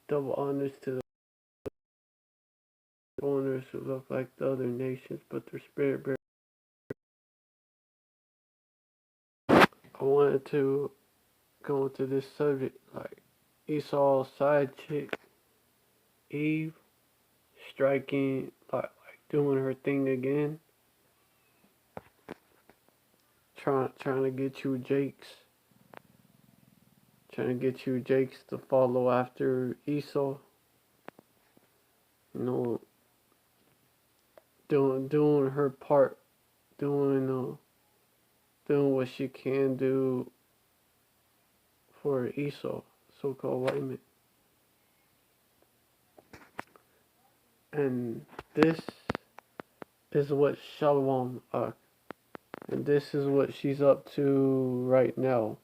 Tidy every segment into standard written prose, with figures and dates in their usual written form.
double honors to the foreigners who look like the other nations, but their spirit bear. I wanted to go into this subject, like Esau's side chick, Eve, striking, like doing her thing again, trying to get you Jakes to follow after Esau. You know, doing her part, doing what she can do for Esau, so-called white man. And this is what Shalom, and this is what she's up to right now.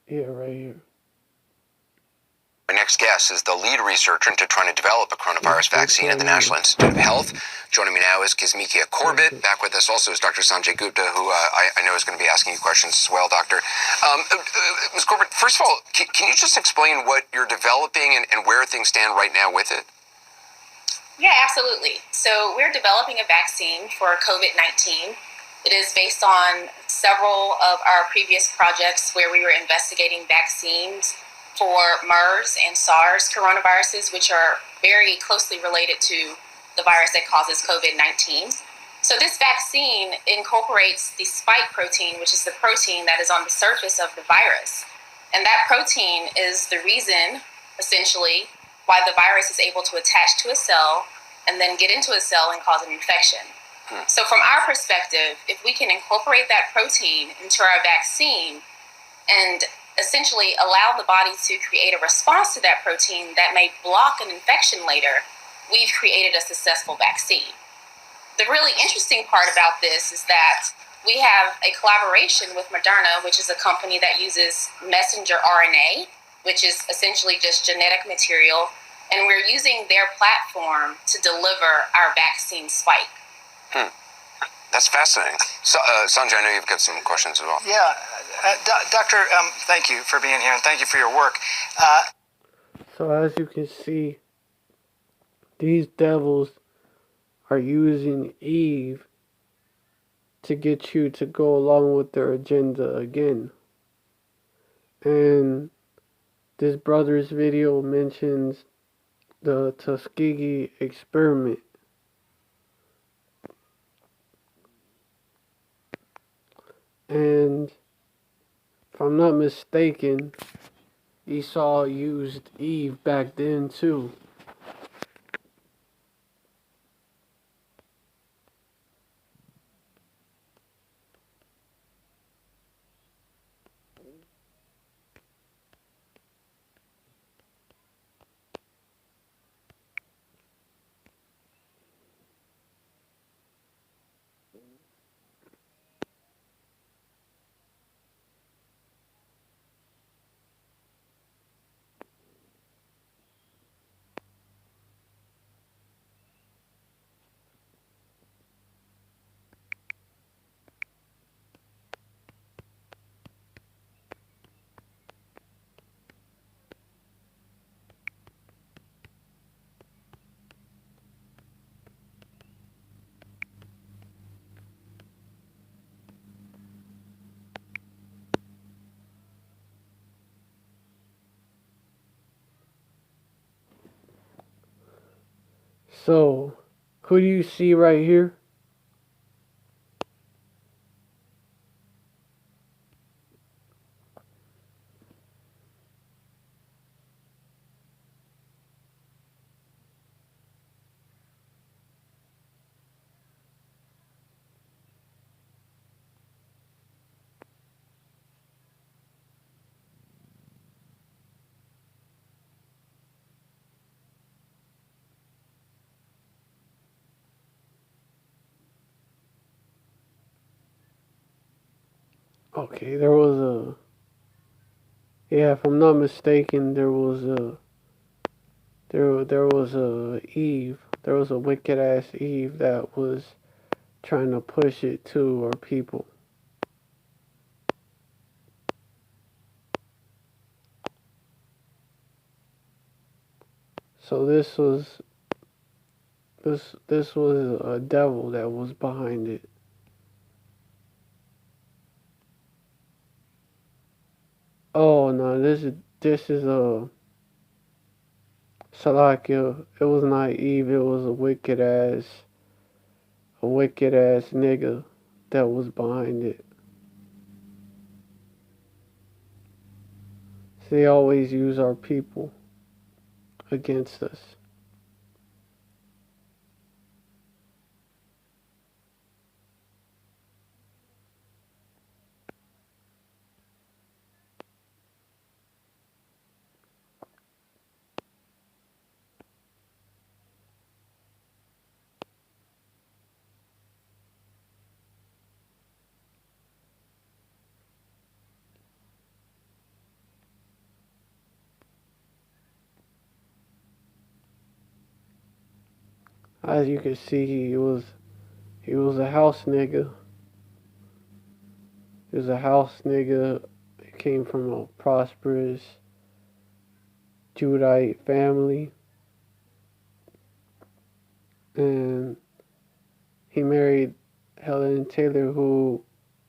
Yeah, right here. Our next guest is the lead researcher into trying to develop a coronavirus vaccine at the National Institute of Health. Joining me now is Kizzmekia Corbett. Back with us also is Dr. Sanjay Gupta, who I know is going to be asking you questions as well, Doctor. Ms. Corbett, first of all, can you just explain what you're developing and where things stand right now with it? Yeah, absolutely. So we're developing a vaccine for COVID-19. It is based on several of our previous projects where we were investigating vaccines for MERS and SARS coronaviruses, which are very closely related to the virus that causes COVID-19. So this vaccine incorporates the spike protein, which is the protein that is on the surface of the virus. And that protein is the reason, essentially, why the virus is able to attach to a cell and then get into a cell and cause an infection. So from our perspective, if we can incorporate that protein into our vaccine and essentially allow the body to create a response to that protein that may block an infection later, we've created a successful vaccine. The really interesting part about this is that we have a collaboration with Moderna, which is a company that uses messenger RNA, which is essentially just genetic material, and we're using their platform to deliver our vaccine spike. That's fascinating. So, Sanjay, I know you've got some questions as well. Yeah, Doctor, thank you for being here and thank you for your work. So as you can see, these devils are using Eve to get you to go along with their agenda again. And this brother's video mentions the Tuskegee experiment. And if I'm not mistaken, Esau used Eve back then too. So, who do you see right here? Okay, there was a, yeah, if I'm not mistaken, there was a, there was a Eve, there was a wicked ass Eve that was trying to push it to our people. So this was this was a devil that was behind it. Oh no, this is a Salakia. It was not Eve. It was a wicked ass nigga that was behind it. So they always use our people against us. As you can see, he was a house nigga. He was a house nigga. He came from a prosperous Judite family, and he married Helen Taylor, who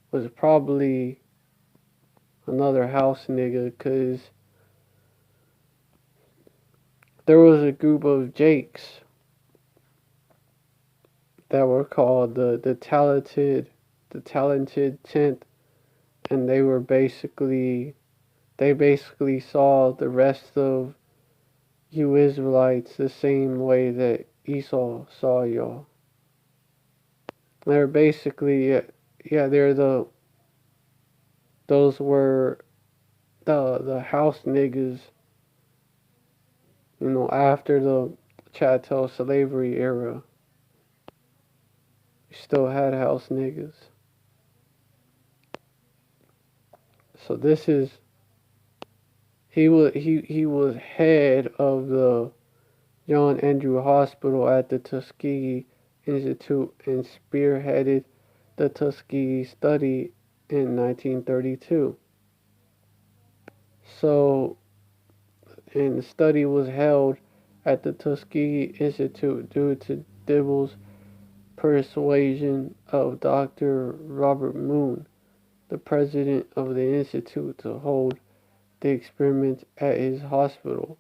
was probably another house nigga, cause there was a group of Jakes that were called the talented tenth, and they basically saw the rest of you Israelites the same way that Esau saw y'all. They're basically, yeah, those were the house niggas, after the chattel slavery era. We still had house niggas. So this is, he was head of the John Andrew Hospital at the Tuskegee Institute and spearheaded the Tuskegee study in 1932. So, and the study was held at the Tuskegee Institute due to Dibble's persuasion of Dr. Robert Moon, the president of the institute, to hold the experiment at his hospital.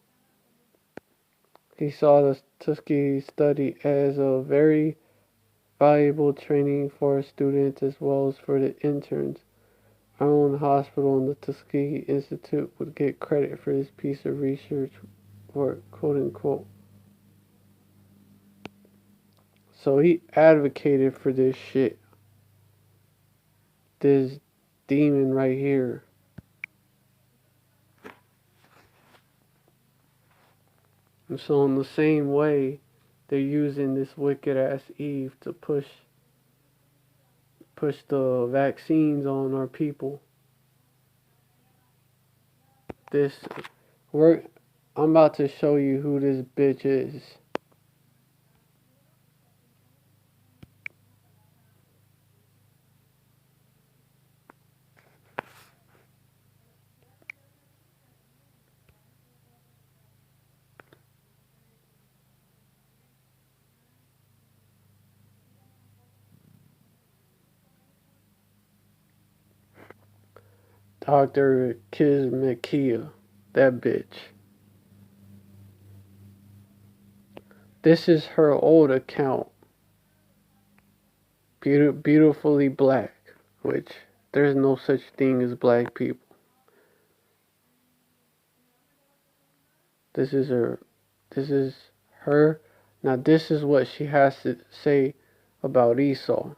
He saw the Tuskegee study as a very valuable training for students as well as for the interns. Our own hospital and the Tuskegee Institute would get credit for this piece of research work, quote unquote. So he advocated for this shit. This demon right here. And so in the same way, they're using this wicked ass Eve to push the vaccines on our people. This work, I'm about to show you who this bitch is. Dr. Kizmakia, that bitch. This is her old account. Beautifully black, which there's no such thing as black people. This is her. This is her. Now this is what she has to say about Esau.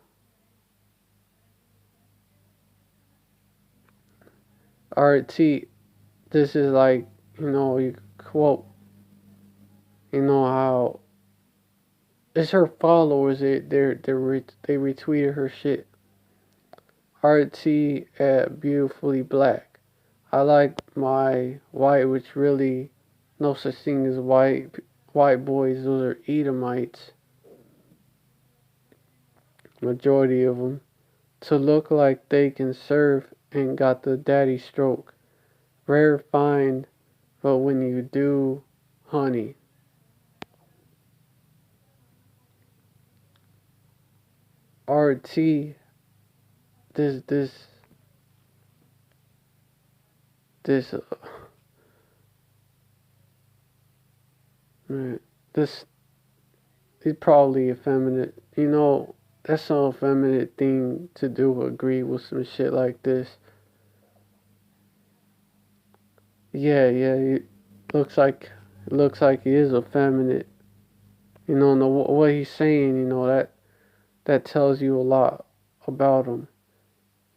RT, this is like, you quote, how it's her followers, they retweeted her shit. RT at beautifully black. I like my white, which really no such thing as white boys. Those are Edomites. Majority of them. To look like they can surf and got the daddy stroke. Rare find, but when you do, honey. RT, this, man, this, he's probably effeminate. You know, that's an effeminate thing to do, agree with some shit like this. Yeah, it looks like he is effeminate. You know, and what he's saying, you know, that tells you a lot about him.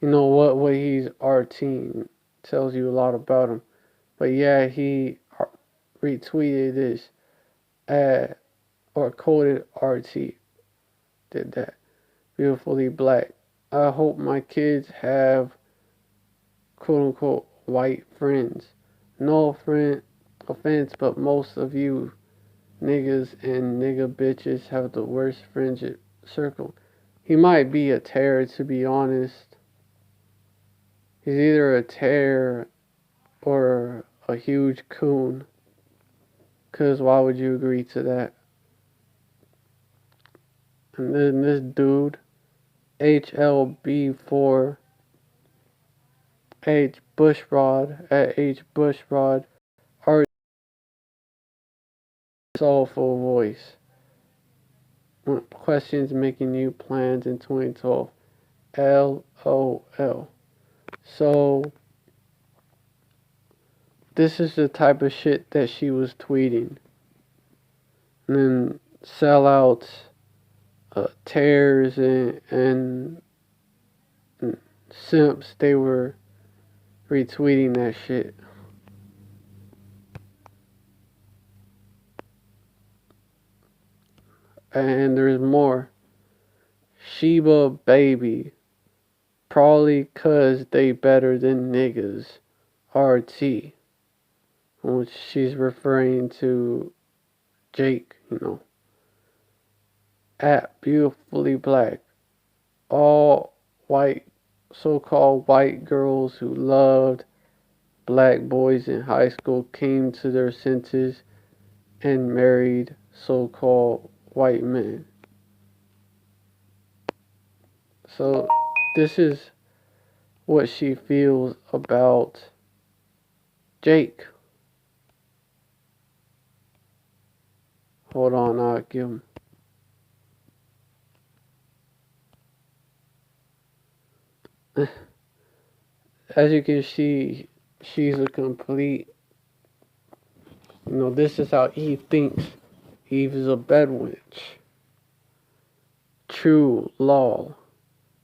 You know, what he's arting tells you a lot about him. But yeah, he retweeted this ad or quoted RT, did that. Beautifully black. I hope my kids have quote unquote white friends. No offense, but most of you niggas and nigga bitches have the worst friendship circle. He might be a terror, to be honest. He's either a terror or a huge coon. Cause why would you agree to that? And then this dude, HLB4, H Bushrod, at H Bushrod, art soulful voice. Questions making new plans in 2012. LOL. So, this is the type of shit that she was tweeting. And then sellouts, tears, and simps, they were retweeting that shit. And there's more. Sheba baby. Probably 'cause they better than niggas. RT. Which she's referring to Jake, you know. At beautifully black. All white, so-called white girls who loved black boys in high school came to their senses and married so-called white men. So this is what she feels about Jake. Hold on, I'll give him. As you can see, she's a complete, you know, this is how Eve thinks. Eve is a bedwench. True law.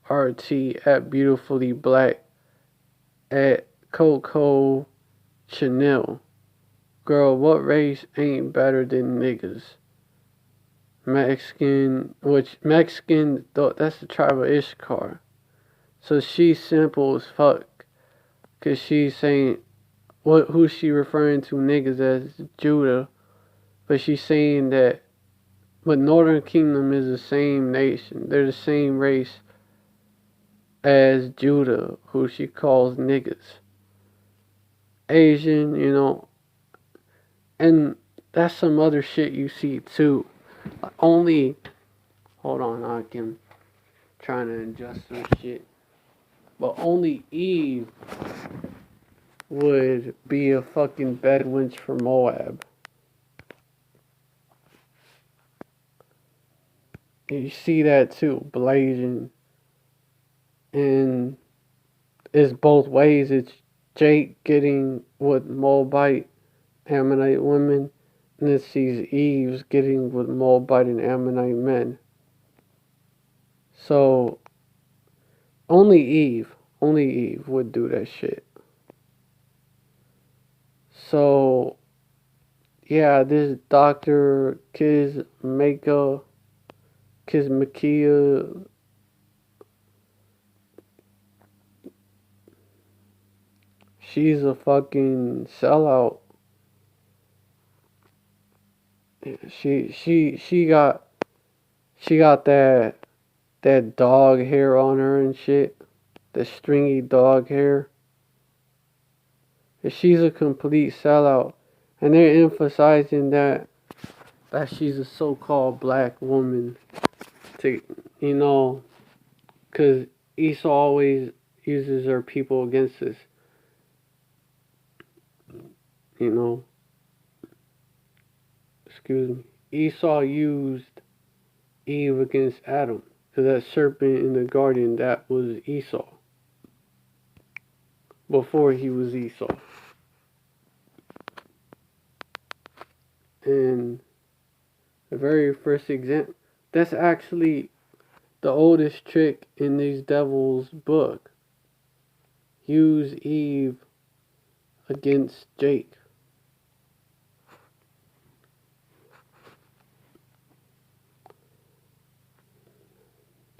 RT at beautifully black at Coco Chanel. Girl, what race ain't better than niggas? Mexican, that's the tribe of Ishkar. So she's simple as fuck. Cause she's saying, who's she referring to niggas as? Judah. But she's saying that, but Northern Kingdom is the same nation. They're the same race as Judah, who she calls niggas. Asian, you know. And that's some other shit you see too. Only, hold on, I can trying to adjust some shit. But only Eve would be a fucking bedwench for Moab. You see that too, blazing. And it's both ways. It's Jake getting with Moabite, Ammonite women, and it sees Eve's getting with Moabite and Ammonite men. So, only Eve would do that shit. So, yeah, this Dr. Kismakia, she's a fucking sellout. She got that dog hair on her and shit. The stringy dog hair. She's a complete sellout. And they're emphasizing that she's a so-called black woman. To, you know, because Esau always uses her people against us. You know. Excuse me. Esau used Eve against Adam. So that serpent in the garden, that was Esau. Before he was Esau. And the very first example, that's actually the oldest trick in these devils' book. Use Eve against Jake.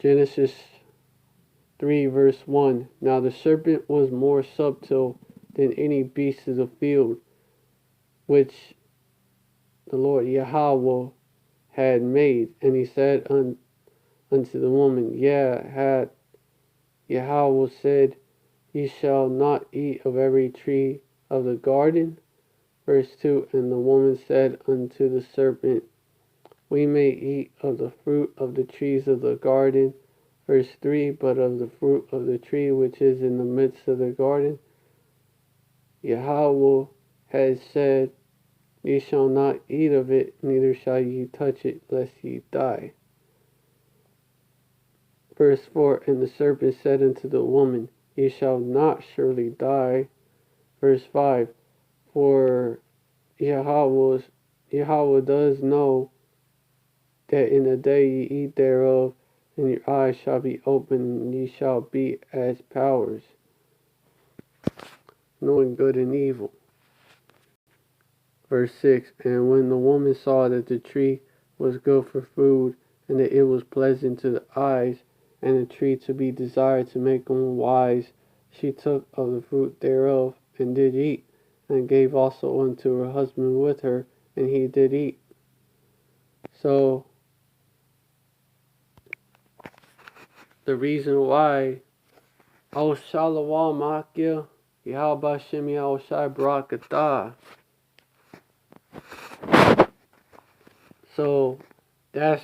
Genesis 3 verse 1. Now the serpent was more subtle than any beast of the field, which the Lord Yahweh had made. And he said unto the woman, had Yahweh said, Ye shall not eat of every tree of the garden. Verse 2. And the woman said unto the serpent, We may eat of the fruit of the trees of the garden. Verse 3. But of the fruit of the tree which is in the midst of the garden, Yahweh has said, Ye shall not eat of it, neither shall ye touch it, lest ye die. Verse 4. And the serpent said unto the woman, Ye shall not surely die. Verse 5. For Yahweh does know that in the day ye eat thereof, and your eyes shall be opened, and ye shall be as powers, knowing good and evil. Verse 6. And when the woman saw that the tree was good for food, and that it was pleasant to the eyes, and a tree to be desired to make one wise, she took of the fruit thereof, and did eat, and gave also unto her husband with her, and he did eat. So, the reason why, Shalom Akia, Yahweh Shem Yahushai Barakatah. So, that's,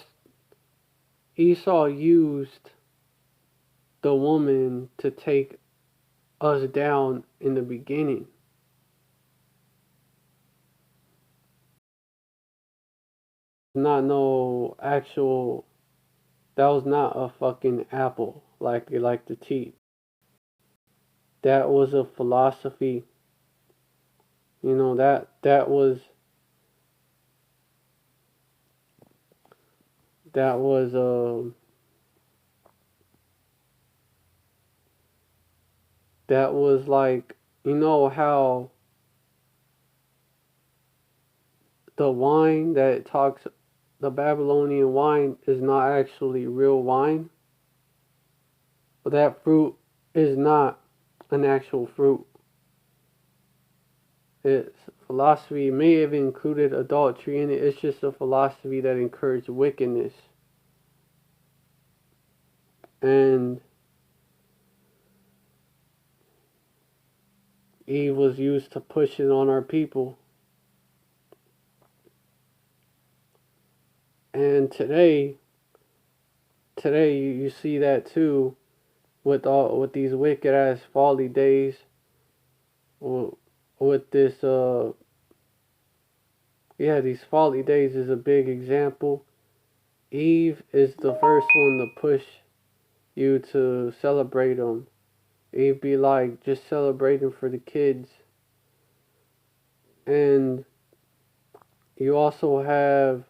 Esau used the woman to take us down in the beginning. Not no actual, that was not a fucking apple like they like to teach. That was a philosophy. You know, that was like, you know how the wine that talks, the Babylonian wine is not actually real wine, but that fruit is not an actual fruit. Its philosophy may have included adultery in it. It's just a philosophy that encouraged wickedness. And Eve was used to push it on our people. And today you see that too, with these wicked ass folly days. With this these folly days is a big example. Eve is the first one to push you to celebrate them. Eve be like, just celebrating for the kids. And you also have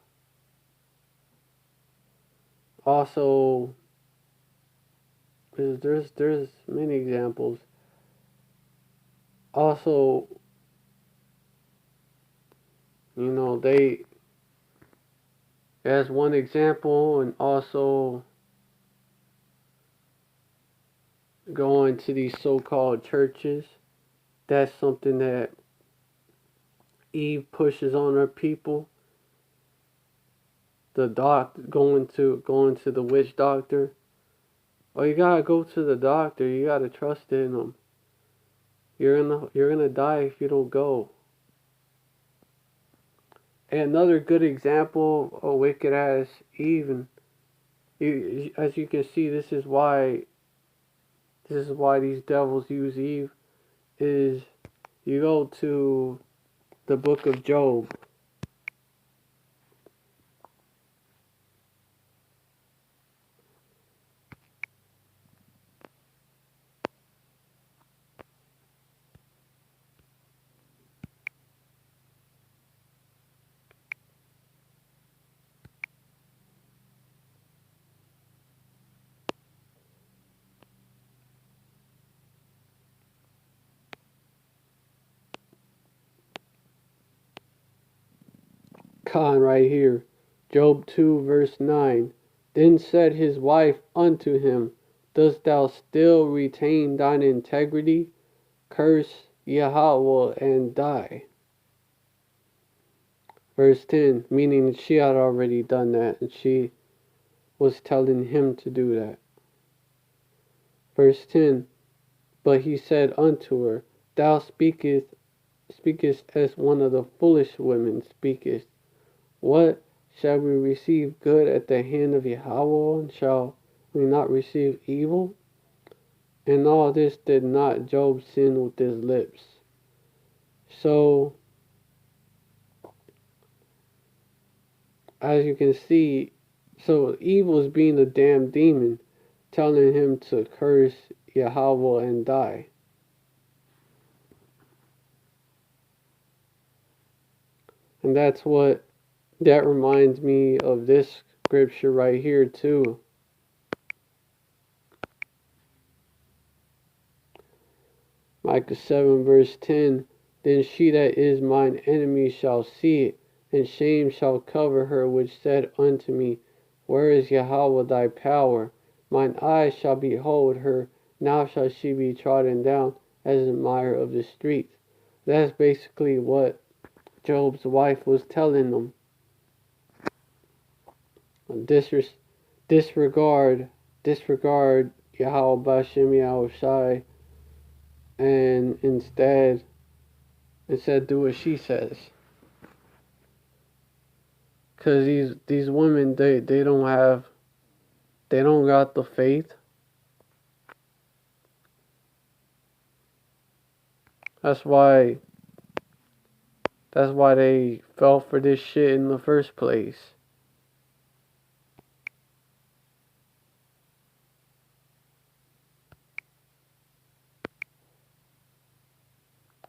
there's many examples. Also, you know, as one example, and also going to these so-called churches that's something that Eve pushes on her people. The going to the witch doctor. Oh, you gotta go to the doctor. You gotta trust in him. You're gonna die if you don't go. And another good example of wicked ass Eve, and as you can see, this is why these devils use Eve. Is you go to the book of Job. Right here. Job 2 verse 9. Then said his wife unto him, Dost thou still retain thine integrity? Curse Yahweh and die. Verse 10, meaning that she had already done that and she was telling him to do that. Verse 10, but he said unto her, Thou speakest as one of the foolish women speakest. What, shall we receive good at the hand of Yahweh, and shall we not receive evil? And all this did not Job sin with his lips. So, as you can see, so Eve was being a damn demon, telling him to curse Yahweh and die. And that reminds me of this scripture right here too. Micah 7 verse 10, Then she that is mine enemy shall see it, and shame shall cover her which said unto me, Where is Yahweh thy power? Mine eyes shall behold her, now shall she be trodden down as a mire of the streets. That's basically what Job's wife was telling them. Disregard Yahweh Bashem Yahushai, and instead do what she says. Cause these women they don't got the faith. That's why they fell for this shit in the first place.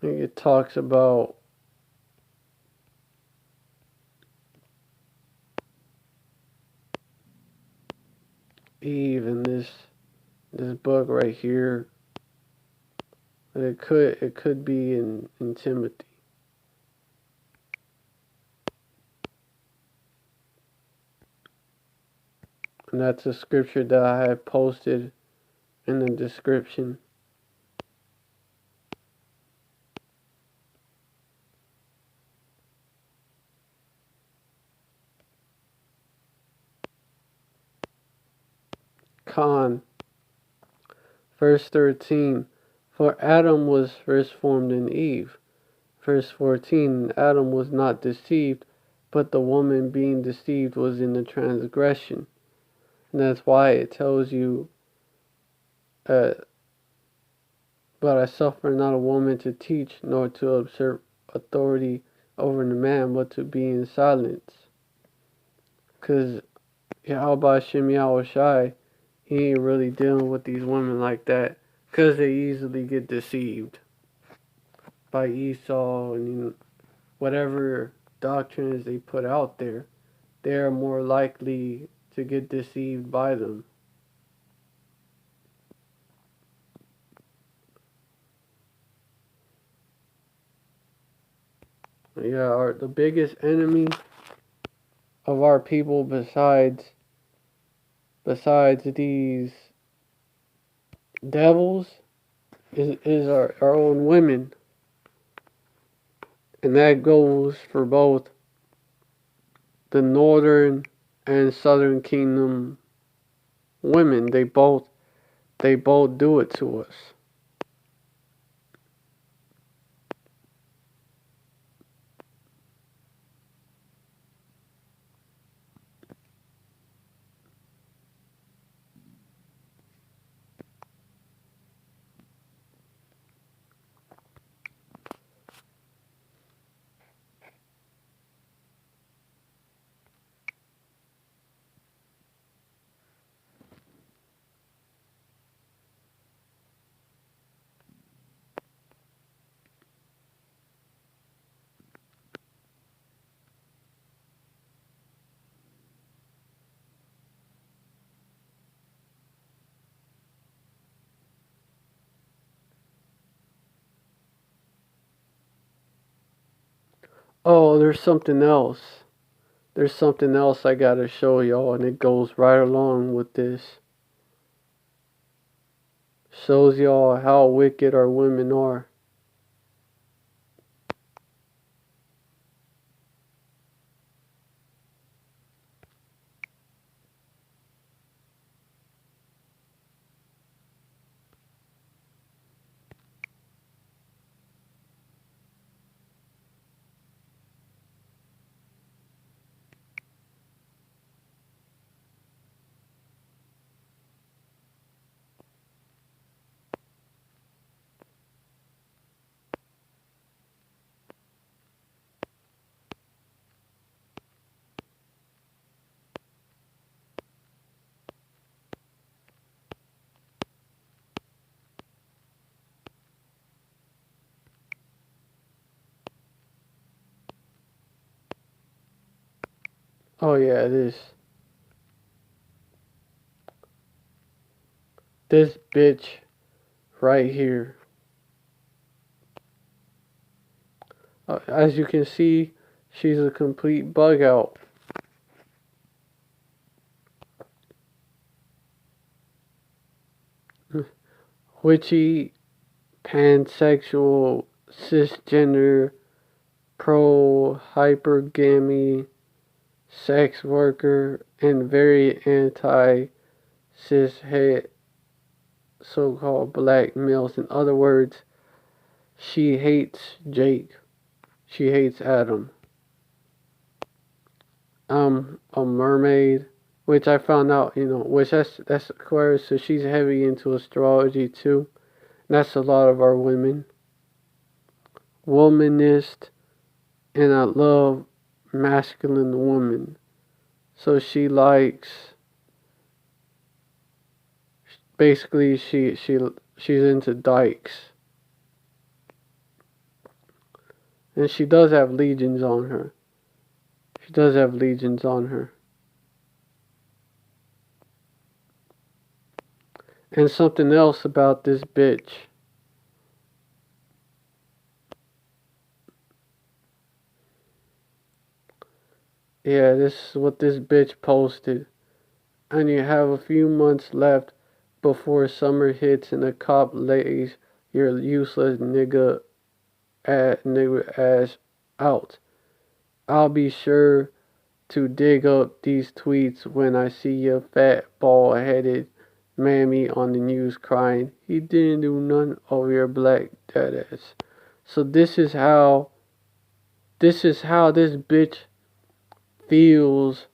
It talks about Eve in this book right here. It could be in Timothy. And that's a scripture that I have posted in the description. Verse 13, For Adam was first formed in Eve. Verse 14, Adam was not deceived, but the woman being deceived was in the transgression. And that's why it tells you, But I suffer not a woman to teach, nor to exert authority over the man, but to be in silence. Because Yahweh Shem Yahushai, he ain't really dealing with these women like that, because they easily get deceived by Esau and whatever doctrines they put out there. They're more likely to get deceived by them. Yeah, the biggest enemy of our people besides these devils is our own women. And that goes for both the northern and southern kingdom women. They both do it to us. Oh, there's something else. There's something else I gotta show y'all, and it goes right along with this. Shows y'all how wicked our women are. Oh yeah, this bitch right here. As you can see, she's a complete bug out. Witchy, pansexual, cisgender, pro-hypergamy, sex worker, and very anti-cishet so-called black males. In other words, she hates Jake. She hates Adam. A mermaid, which I found out, which that's Aquarius, so she's heavy into astrology too. And that's a lot of our women. Womanist, and I love masculine women. So she likes, basically she's into dykes. And she does have legions on her. She does have legions on her. And something else about this bitch. Yeah, this is what this bitch posted. And you have a few months left before summer hits and the cop lays your useless nigga ass out. I'll be sure to dig up these tweets when I see your fat bald-headed mammy on the news crying, he didn't do none of your black deadass. So this is how this bitch feels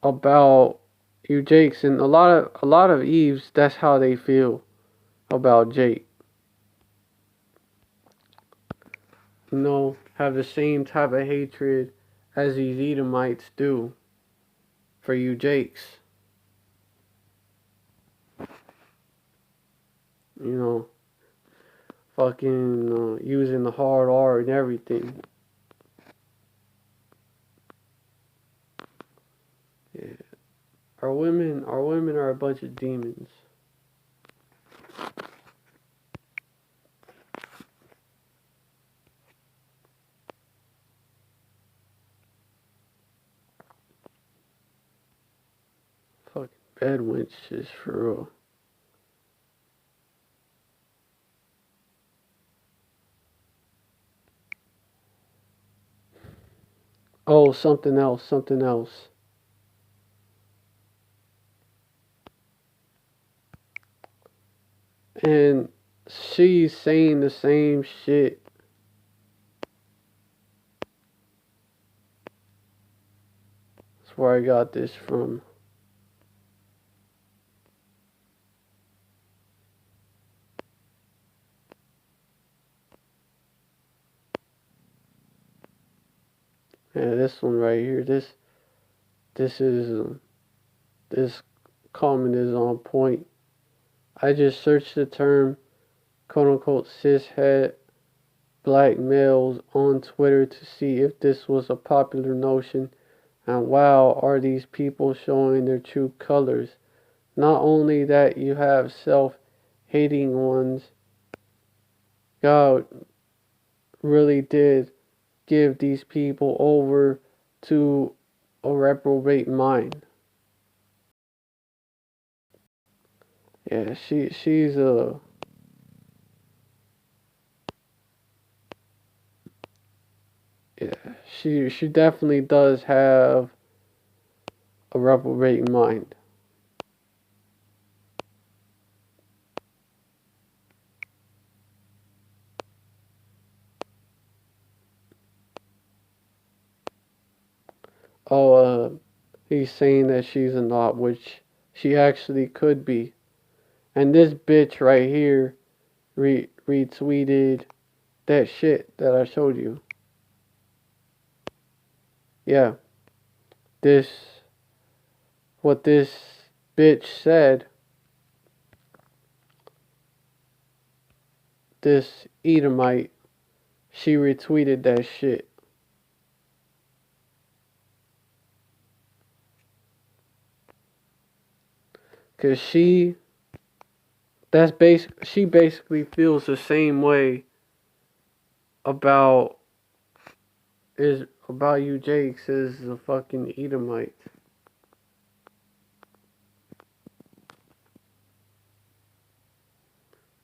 about you Jakes, and a lot of Eves, that's how they feel about Jake. Have the same type of hatred as these Edomites do for you Jakes. Fucking using the hard R and everything. Yeah. Our women are a bunch of demons. Fucking bed wenches for real. Oh, something else, something else. And she's saying the same shit. That's where I got this from. Yeah, this one right here. This is this comment is on point. I just searched the term quote unquote cishet black males on Twitter to see if this was a popular notion, and wow, are these people showing their true colors. Not only that, you have self-hating ones. God really did give these people over to a reprobate mind. Yeah, she's a yeah, she definitely does have a reprobate mind. Oh, he's saying that she's a knot, which she actually could be. And this bitch right here retweeted that shit that I showed you. Yeah, this what this bitch said. This Edomite, she retweeted that shit. Cause she basically feels the same way about about you Jakes as a fucking Edomite.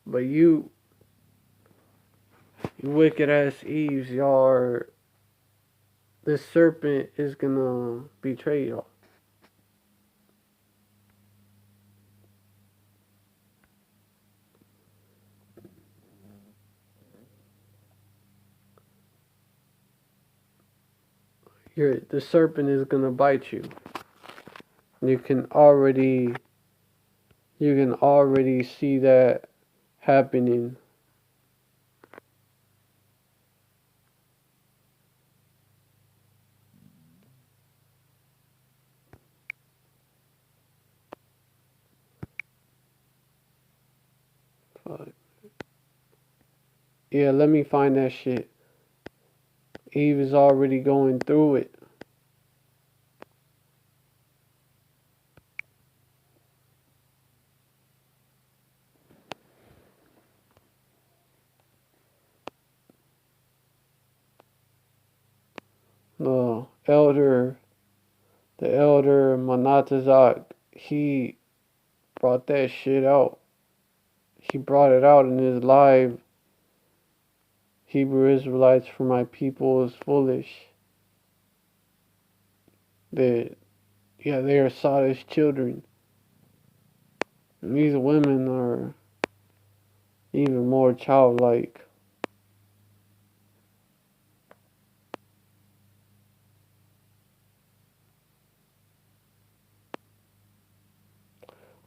But you wicked ass Eves, y'all are, this serpent is gonna betray y'all. The serpent is gonna bite you. You can already see that happening. Yeah, let me find that shit. Eve is already going through it. The elder Manatazak, he brought that shit out. He brought it out in his live. Hebrew Israelites for my people is foolish. They are sottish children. And these women are even more childlike.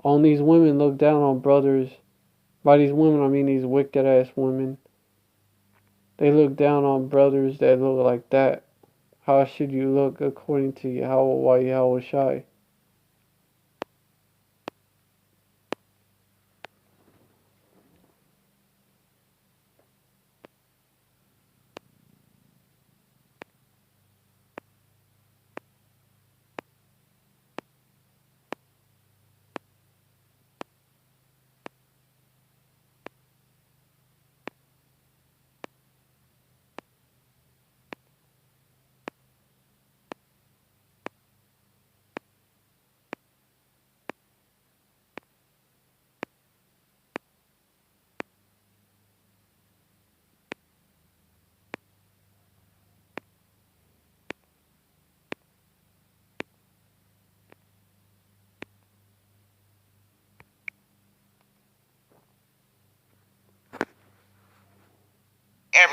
All these women look down on brothers. By these women, I mean these wicked ass women. They look down on brothers that look like that. How should you look according to Yahweh Shai?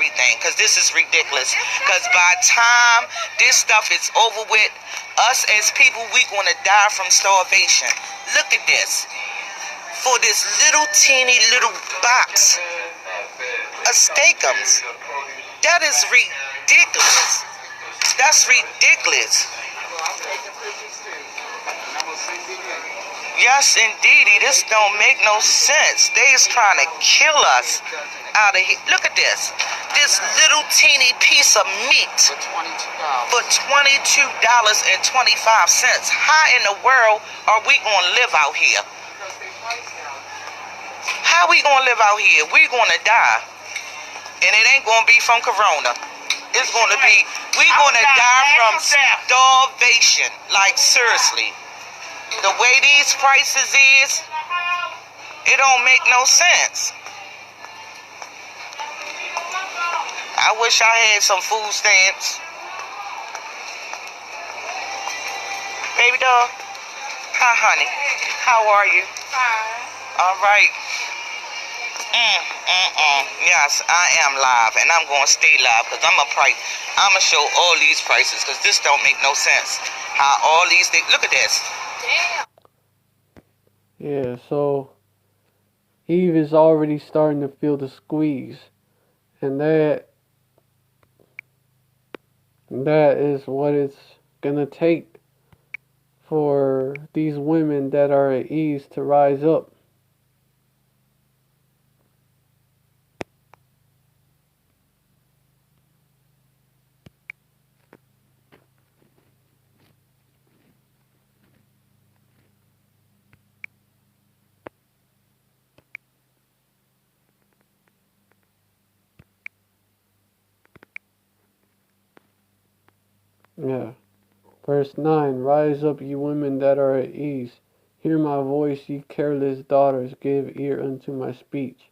everything, because this is ridiculous. Because by the time this stuff is over with, us as people, we going to die from starvation. Look at this. For this little teeny little box of steakums. That is ridiculous. That's ridiculous. Yes, indeedy. This don't make no sense. They is trying to kill us out of here. Look at this. This little teeny piece of meat for $22.25. How in the world are we going to live out here? How we going to live out here? We're going to die. And it ain't going to be from corona. It's going to be, we're going to die from starvation. Like, seriously. The way these prices is, it don't make no sense. I wish I had some food stamps. Baby doll. Hi, honey. How are you? Fine. All right. Yes, I am live, and I'm going to stay live because I'm going to show all these prices because this don't make no sense. How all these things, look at this. Yeah, so Eve is already starting to feel the squeeze, and that is what it's gonna take for these women that are at ease to rise up. Yeah. Verse 9, rise up, ye women that are at ease. Hear my voice, ye careless daughters, give ear unto my speech.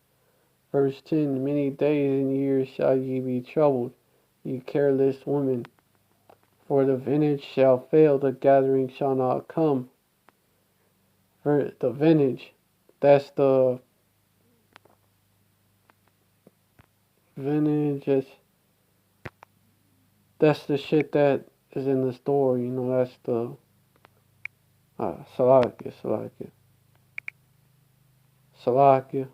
Verse 10, many days and years shall ye be troubled, ye careless women. For the vintage shall fail, the gathering shall not come. For the vintage, that's the vintage, that's the shit that is in the store, you know, that's the Salakia.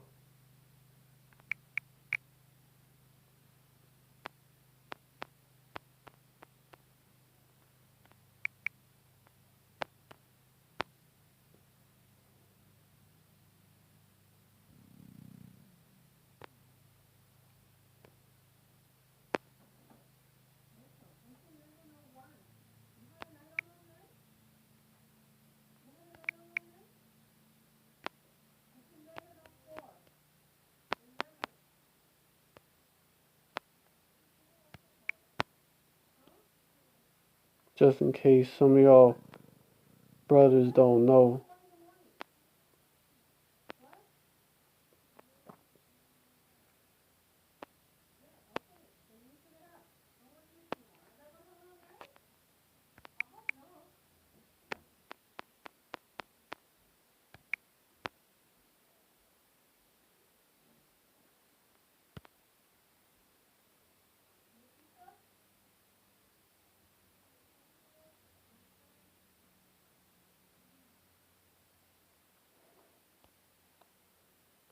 Just in case some of y'all brothers don't know.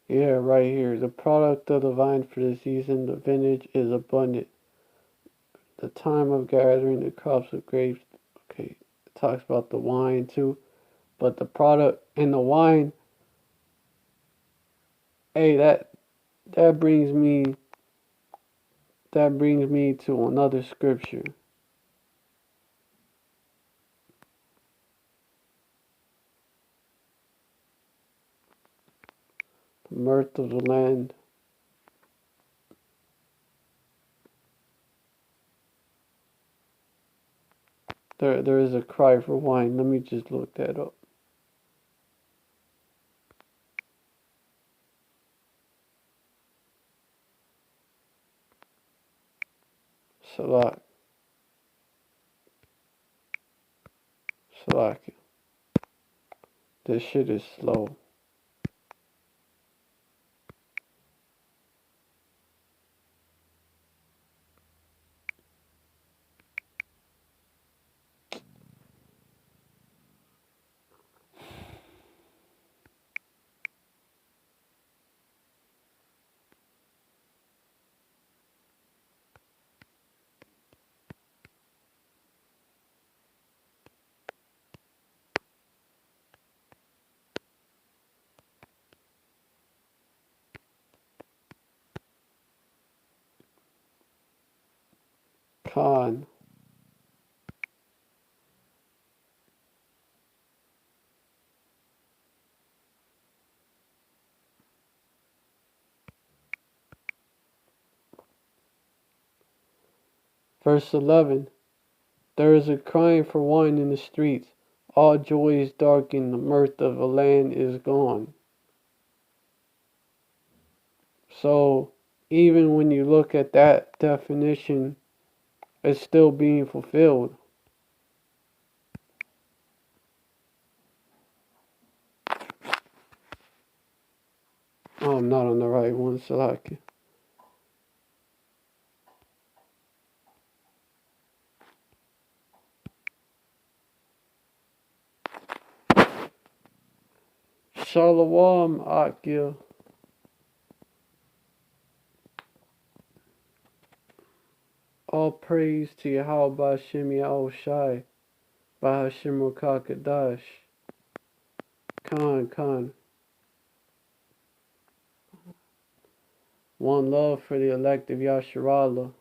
Yeah, right here. The product of the vine for the season, the vintage, is abundant. The time of gathering the crops of grapes. Okay, it talks about the wine too. But the product and the wine, hey, that brings me to another scripture. The mirth of the land. There is a cry for wine. Let me just look that up. Salakia. This shit is slow. Con. Verse 11. There is a crying for wine in the streets. All joy is darkened. The mirth of the land is gone. So, even when you look at that definition, it's still being fulfilled. Oh, I'm not on the right one, Salaki. Shalom, Akil. All praise to Yahweh B'Hashem Yahushai, B'Hashem Rukakadash. Khan. One love for the elect of Yasharallah.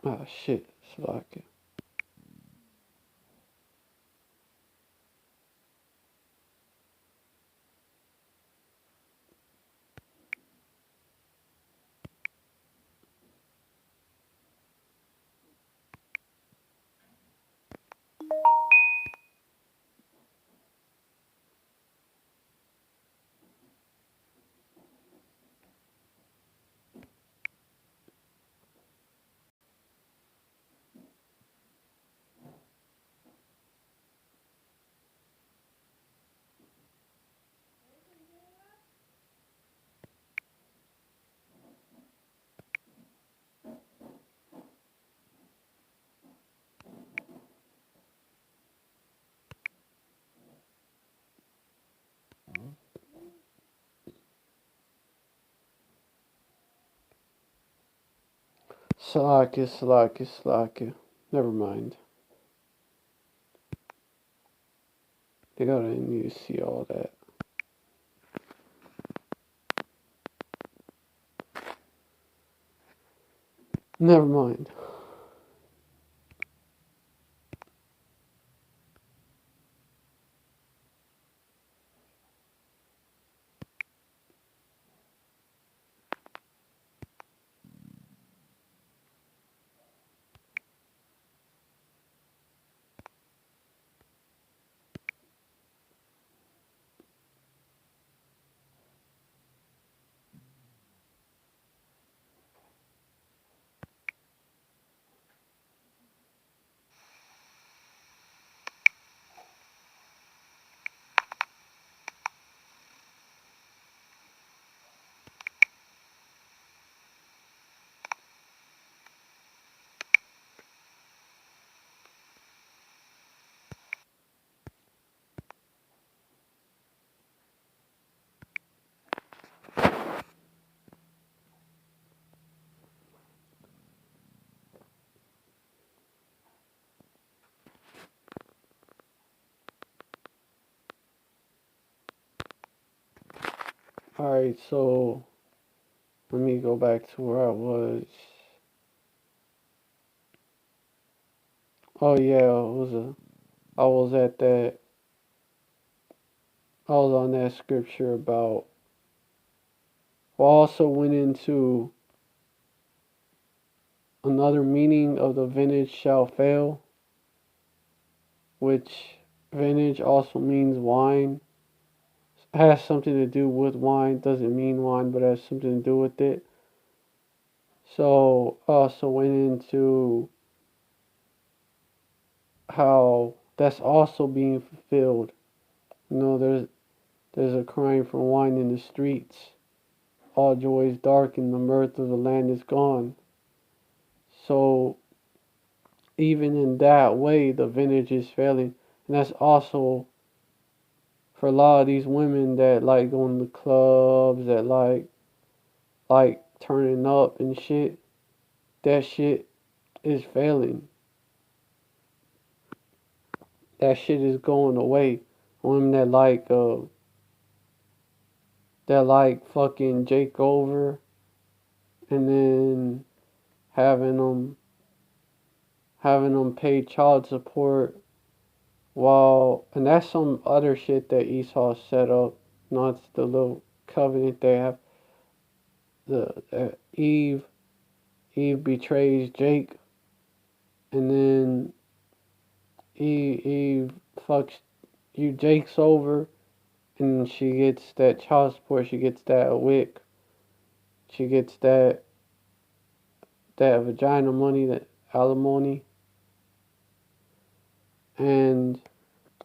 Ah, shit, Salaki. Salaki. Never mind. They gotta need to see all that. Never mind. Alright, so let me go back to where I was. Oh yeah, I was on that scripture about, I also went into another meaning of the vintage shall fail, which vintage also means wine. It has something to do with wine, doesn't mean wine, but has something to do with it. So I also went into how that's also being fulfilled. You know, there's a crying for wine in the streets. All joy is dark and the mirth of the land is gone. So even in that way, the vintage is failing. And that's also for a lot of these women that like going to clubs, that like turning up and shit. That shit is failing. that shit is going away. Women that like fucking Jake over and then having them pay child support and that's some other shit that Esau set up. Not the little covenant they have. Eve betrays Jake, and then Eve fucks Jake's over, and she gets that child support. She gets that wick. She gets that vagina money, that alimony, and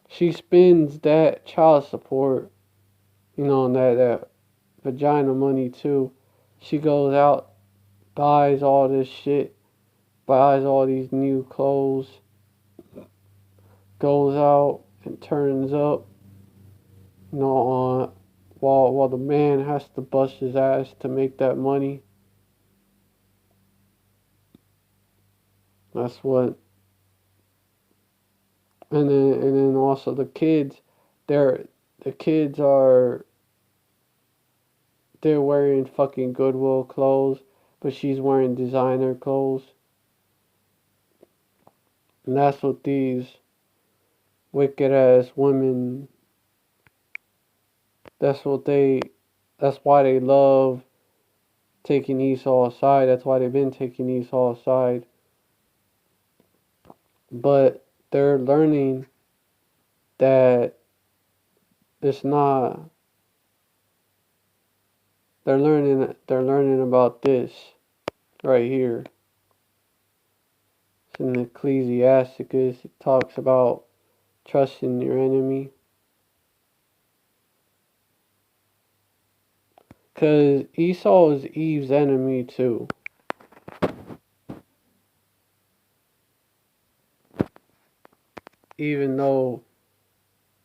she spends that child support, and that vagina money too. She goes out, buys all this shit, buys all these new clothes, goes out and turns up, while the man has to bust his ass to make that money. That's what. And then also the kids, they're wearing fucking Goodwill clothes, but she's wearing designer clothes. And that's what these wicked ass women, that's why they love taking Esau aside. That's why they've been taking Esau aside. But they're learning that it's not. They're learning about this right here. It's in Ecclesiasticus. It talks about trusting your enemy. Because Esau is Eve's enemy too. Even though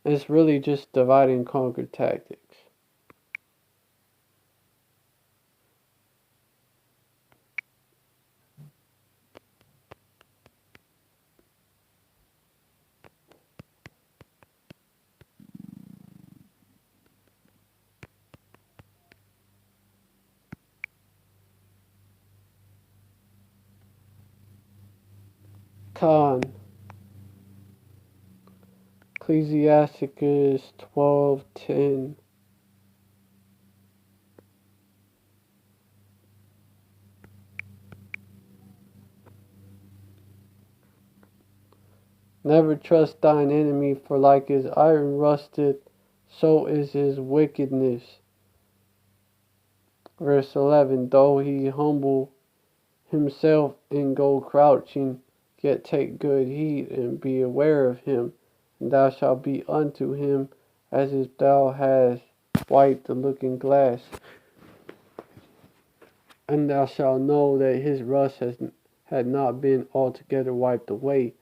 it's really just divide and conquer tactics. Con. Ecclesiasticus 12:10. Never trust thine enemy, for like as iron rusted, so is his wickedness. Verse 11. Though he humble himself and go crouching, yet take good heed and be aware of him, and thou shalt be unto him as if thou hadst wiped the looking glass. And thou shalt know that his rust had not been altogether wiped away.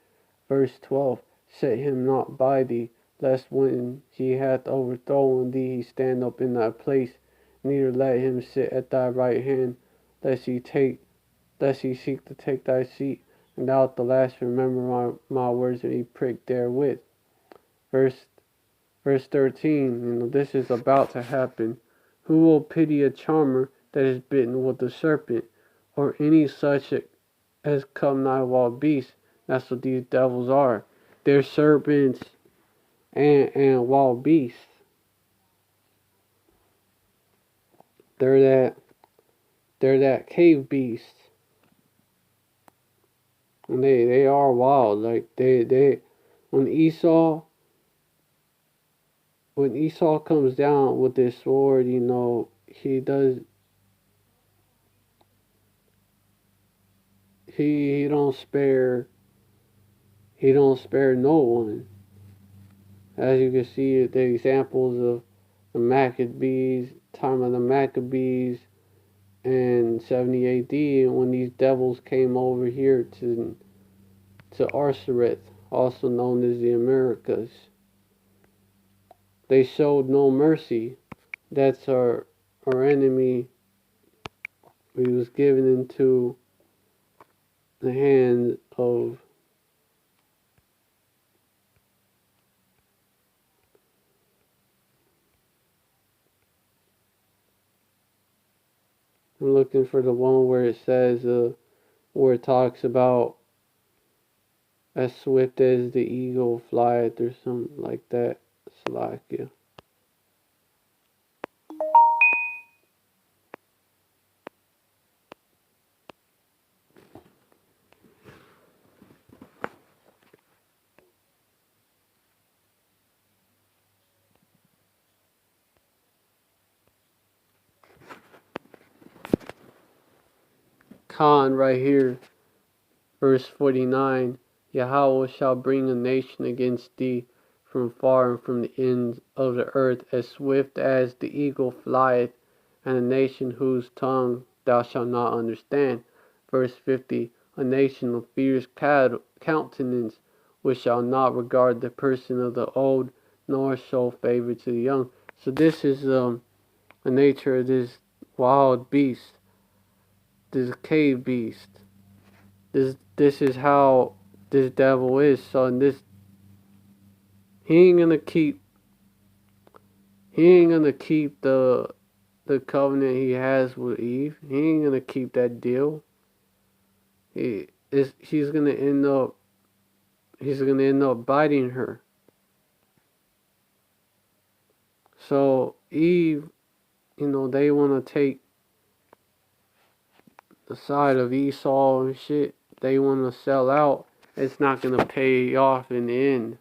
Verse 12. Set him not by thee, lest when he hath overthrown thee he stand up in thy place. Neither let him sit at thy right hand, lest he seek to take thy seat. And thou at the last remember my words and be pricked therewith. Verse 13. This is about to happen. Who will pity a charmer that is bitten with a serpent, or any such as come nigh wild beasts? That's what these devils are. They're serpents and wild beasts. They're that cave beast. And they are wild. Like when Esau comes down with this sword, he don't spare no one. As you can see, the examples of the Maccabees, time of the Maccabees, and 70 AD, when these devils came over here to Arsareth, also known as the Americas. They showed no mercy. That's our enemy. He was given into the hand of I'm looking for the one where it says, where it talks about as swift as the eagle flieth or something like that. Slovakia. Khan right here, verse 49. Yahweh shall bring a nation against thee from far and from the ends of the earth, as swift as the eagle flieth, and a nation whose tongue thou shalt not understand. Verse 50. A nation of fierce countenance, which shall not regard the person of the old, nor show favor to the young. So this is the nature of this wild beast, this cave beast. This is how this devil is. So this he ain't gonna keep the covenant he has with Eve. He ain't gonna keep that deal. He's gonna end up biting her. So Eve, they wanna take the side of Esau and shit. They wanna sell out. It's not gonna pay off in the end.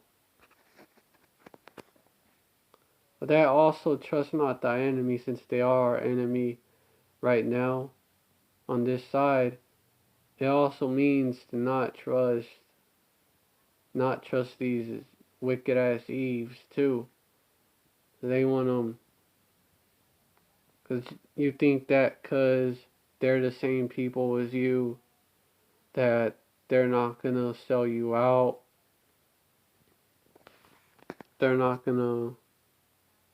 But that also trust not thy enemy, since they are our enemy right now on this side. It also means to not trust these wicked ass Eves too. They want them, because you think that because they're the same people as you, that they're not gonna sell you out. They're not gonna.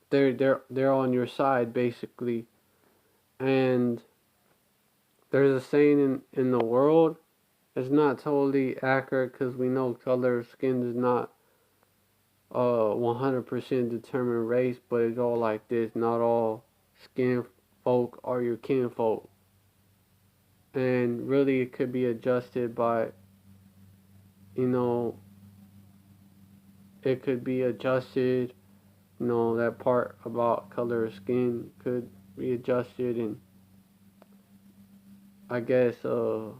They're on your side basically. And there's a saying in the world. It's not totally accurate because we know color of skin does not 100% determine race, but it go like this: not all skin folk are your kinfolk. And really it could be adjusted by, it could be adjusted, that part about color of skin could be adjusted, and I guess the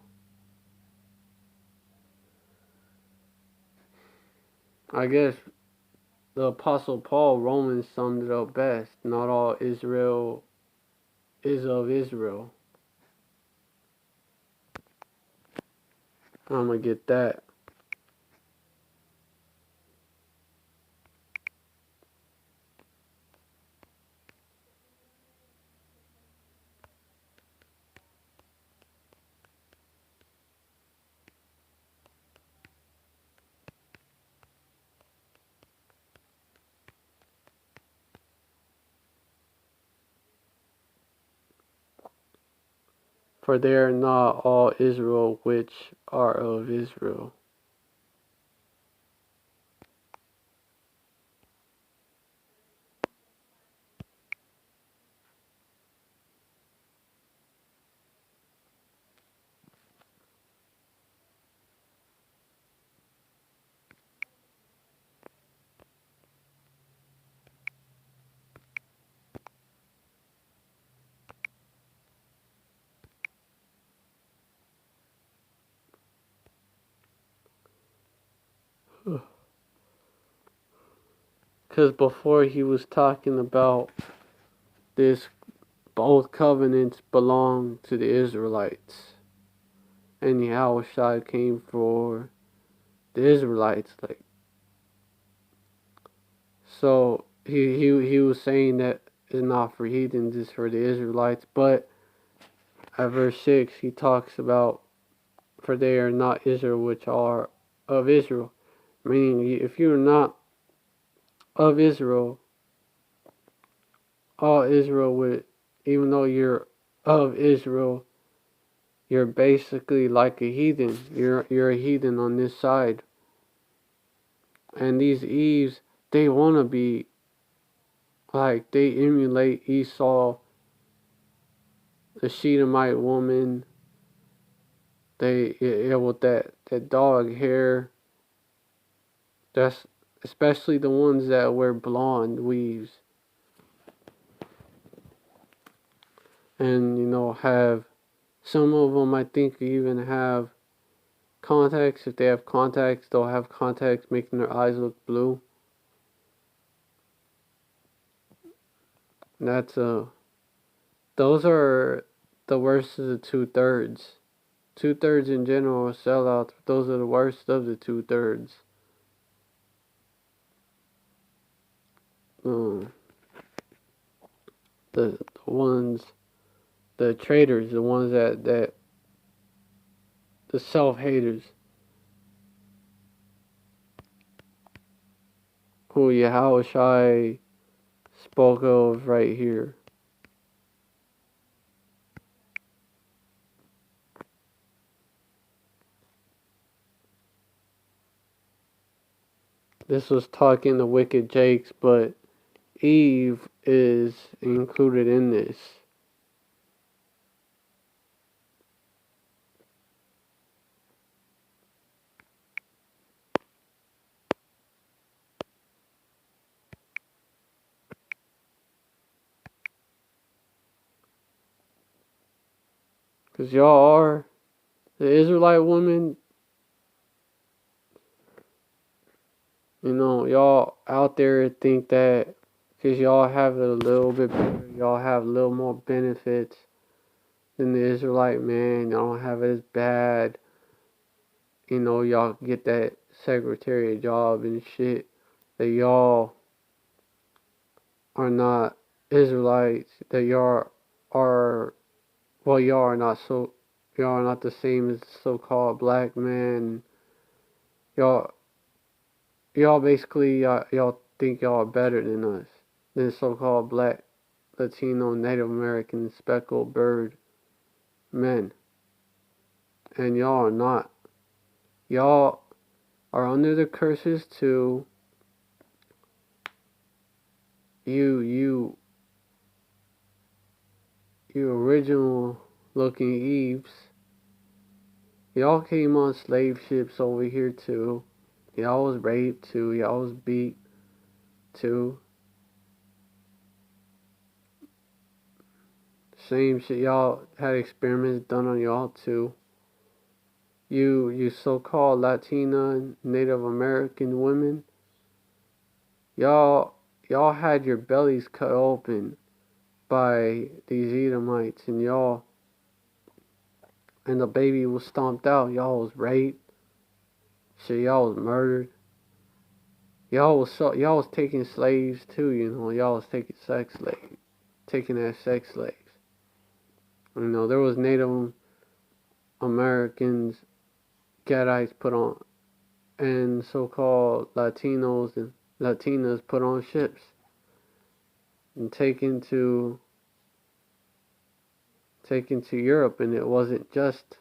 Apostle Paul, Romans, summed it up best. Not all Israel is of Israel. I'm going to get that. For they are not all Israel which are of Israel. Because before he was talking about this, both covenants belong to the Israelites. And Yahushua came for the Israelites. So he was saying that it's not for heathens, it's for the Israelites. But at verse 6, he talks about, for they are not Israel which are of Israel. Meaning, if you're not of Israel, all Israel would, even though you're of Israel, you're basically like a heathen. You're a heathen on this side. And these Eves, they want to be like, they emulate Esau the Shedemite woman, with that dog hair. That's especially the ones that wear blonde weaves. And, have, some of them I think even have contacts. If they have contacts, they'll have contacts making their eyes look blue. Those are the worst of the 2/3. 2/3 in general are sellouts, but those are the worst of the 2/3. The ones, the traitors, the ones that the self-haters, who Yahushua spoke of right here. This was talking to wicked Jakes, but Eve is included in this. Because y'all are, the Israelite woman, y'all out there think that because y'all have it a little bit better, y'all have a little more benefits than the Israelite man, y'all don't have it as bad, y'all get that secretary job and shit, that y'all are not Israelites, that y'all are, well, y'all are not the same as the so-called black man. Y'all basically, y'all think y'all are better than us, than so-called black, Latino, Native American, speckled bird men. And y'all are not. Y'all are under the curses too. You original looking Eves. Y'all came on slave ships over here too. Y'all was raped too. Y'all was beat too. Same shit. Y'all had experiments done on y'all too. You so-called Latina, Native American women. Y'all had your bellies cut open by these Edomites, and the baby was stomped out. Y'all was raped. Shit, y'all was murdered. Y'all was taking slaves too, y'all was taking taking as sex slaves. There was Native Americans, Gadites put on, and so-called Latinos and Latinas put on ships and taken to Europe, and it wasn't just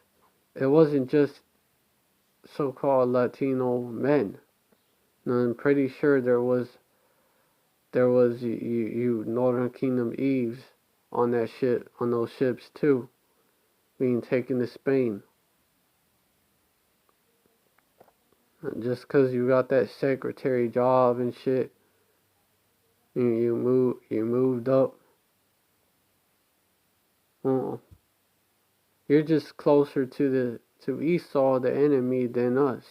so-called Latino men. And I'm pretty sure there was you Northern Kingdom Eves on those ships too, being taken to Spain. And just cause you got that secretary job and shit, you moved up. You're just closer to Esau, the enemy, than us.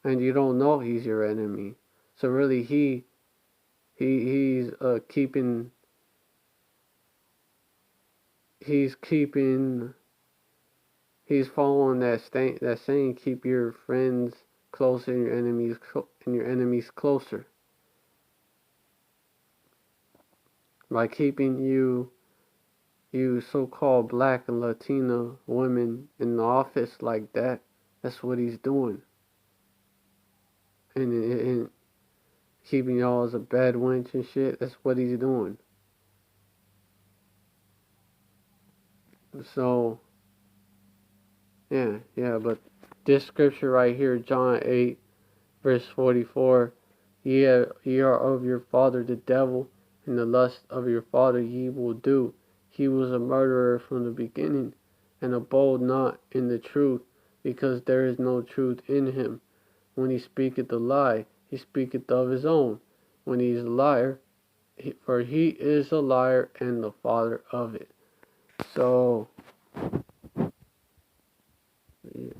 And you don't know he's your enemy. So really he's keeping following that saying, keep your friends closer and your enemies closer. By keeping you so-called black and Latina women in the office like that, that's what he's doing. And keeping y'all as a bad wench and shit, that's what he's doing. So, yeah, but this scripture right here, John 8, verse 44, ye are of your father the devil, and the lust of your father ye will do. he was a murderer from the beginning, and abode not in the truth, because there is no truth in him. When he speaketh a lie, he speaketh of his own. When he is a liar, for he is a liar and the father of it. So, the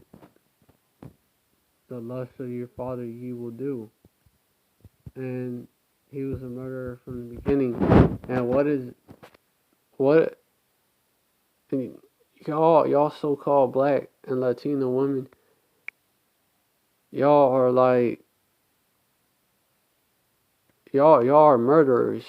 lust of your father ye will do. And he was a murderer from the beginning. And y'all so-called black and Latino women, y'all are like, y'all are murderers.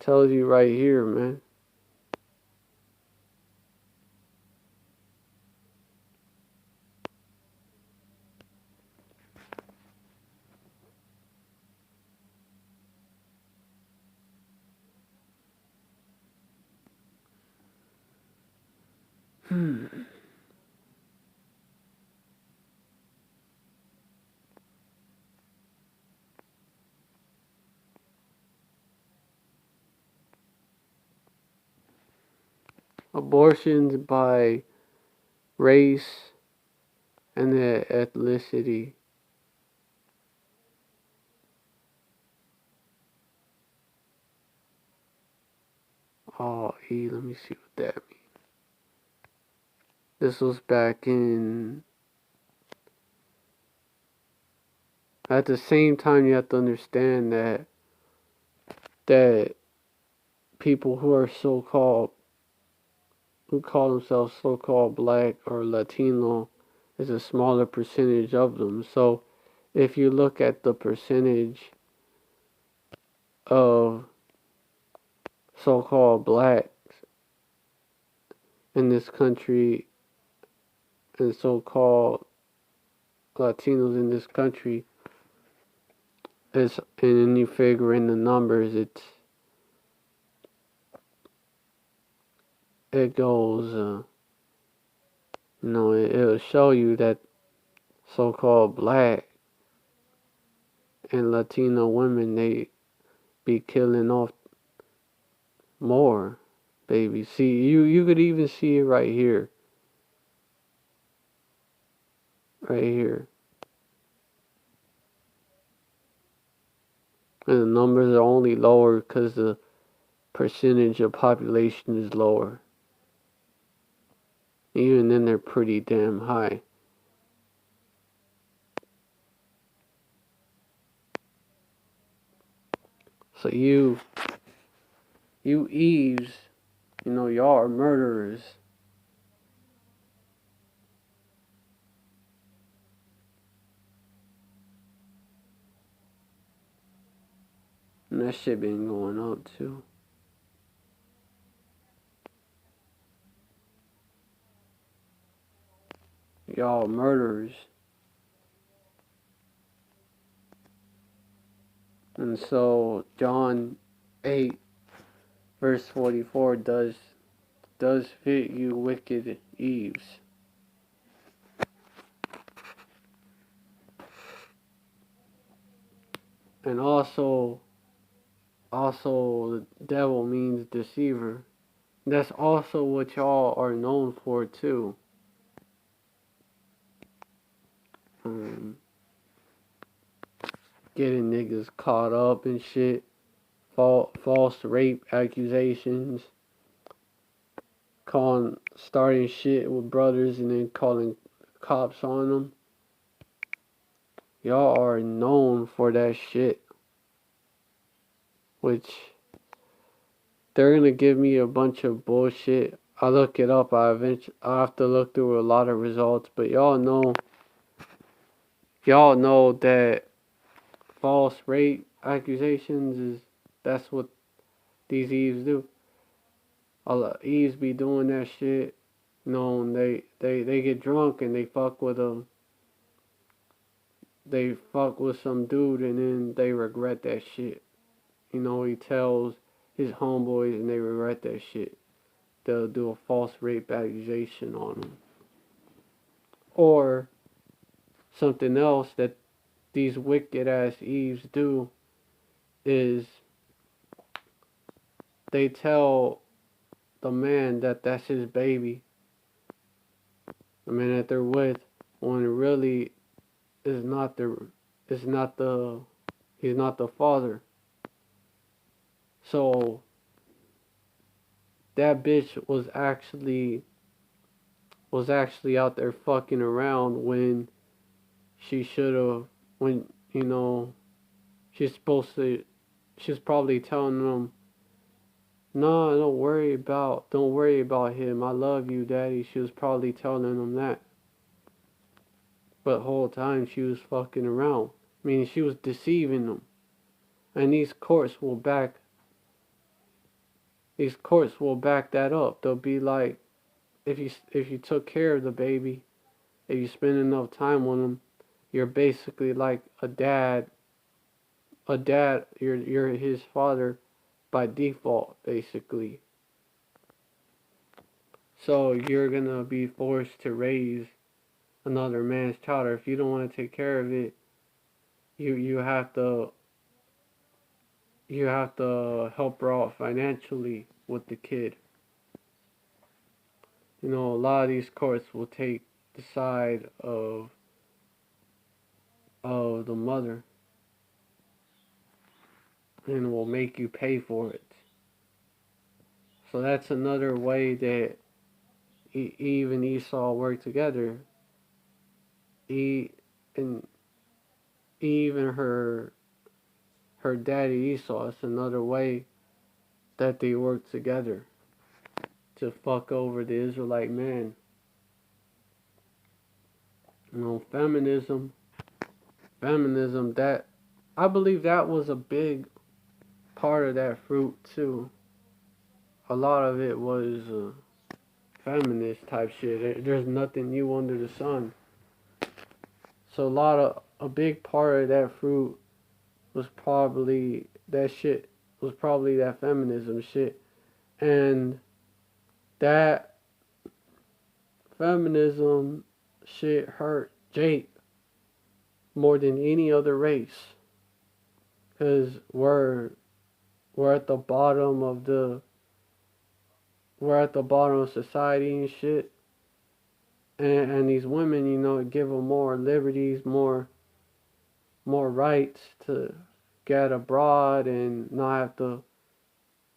Tells you right here, man. Abortions by race and the ethnicity. Oh, let me see what that means. This was back in... At the same time, you have to understand that people who call themselves so-called black or Latino is a smaller percentage of them. So if you look at the percentage of so-called blacks in this country and so-called Latinos in this country, and then you figure in the numbers, it goes, it'll show you that so-called black and Latino women, they be killing off more, baby. See, you could even see it right here. Right here. And the numbers are only lower because the percentage of population is lower. Even then, they're pretty damn high. So you Eves, y'all are murderers. And that shit been going up too. Y'all murderers. And so John 8 verse 44 does fit you wicked Eves. And also the devil means deceiver. That's also what y'all are known for too. Getting niggas caught up and shit. False rape accusations. Starting shit with brothers and then calling cops on them. Y'all are known for that shit. Which they're gonna give me a bunch of bullshit. I look it up. I have to look through a lot of results, but y'all know that false rape accusations is that's what these Eves do. Eves be doing that shit. You know, and they get drunk and they fuck with they fuck with some dude and then they regret that shit. You know, he tells his homeboys and they regret that shit. They'll do a false rape accusation on him. Or something else that these wicked ass Eves do is they tell the man that that's his baby, the man that they're with, when it really is not he's not the father. So that bitch was actually out there fucking around when she should have, when, you know, she's probably telling them, no, don't worry about him. I love you, daddy. She was probably telling them that. But the whole time she was fucking around. I mean, she was deceiving them. And these courts will back that up. They'll be like, if you took care of the baby, if you spend enough time with him, you're basically like a dad. You're his father by default, basically. So you're gonna be forced to raise another man's child, or if you don't want to take care of it, you have to help her out financially with the kid. You know, a lot of these courts will take the side of the mother and will make you pay for it. So that's another way that Eve and Esau work together. Eve and her daddy Esau. It's another way that they work together to fuck over the Israelite man. You know, feminism, that, I believe that was a big part of that fruit too. A lot of it was feminist type shit. There's nothing new under the sun. So a big part of that fruit was probably that feminism shit. And that feminism shit hurt Jake more than any other race. Cause we're at the bottom of society and shit. And these women, you know, give them more liberties, more rights to get abroad and not have to,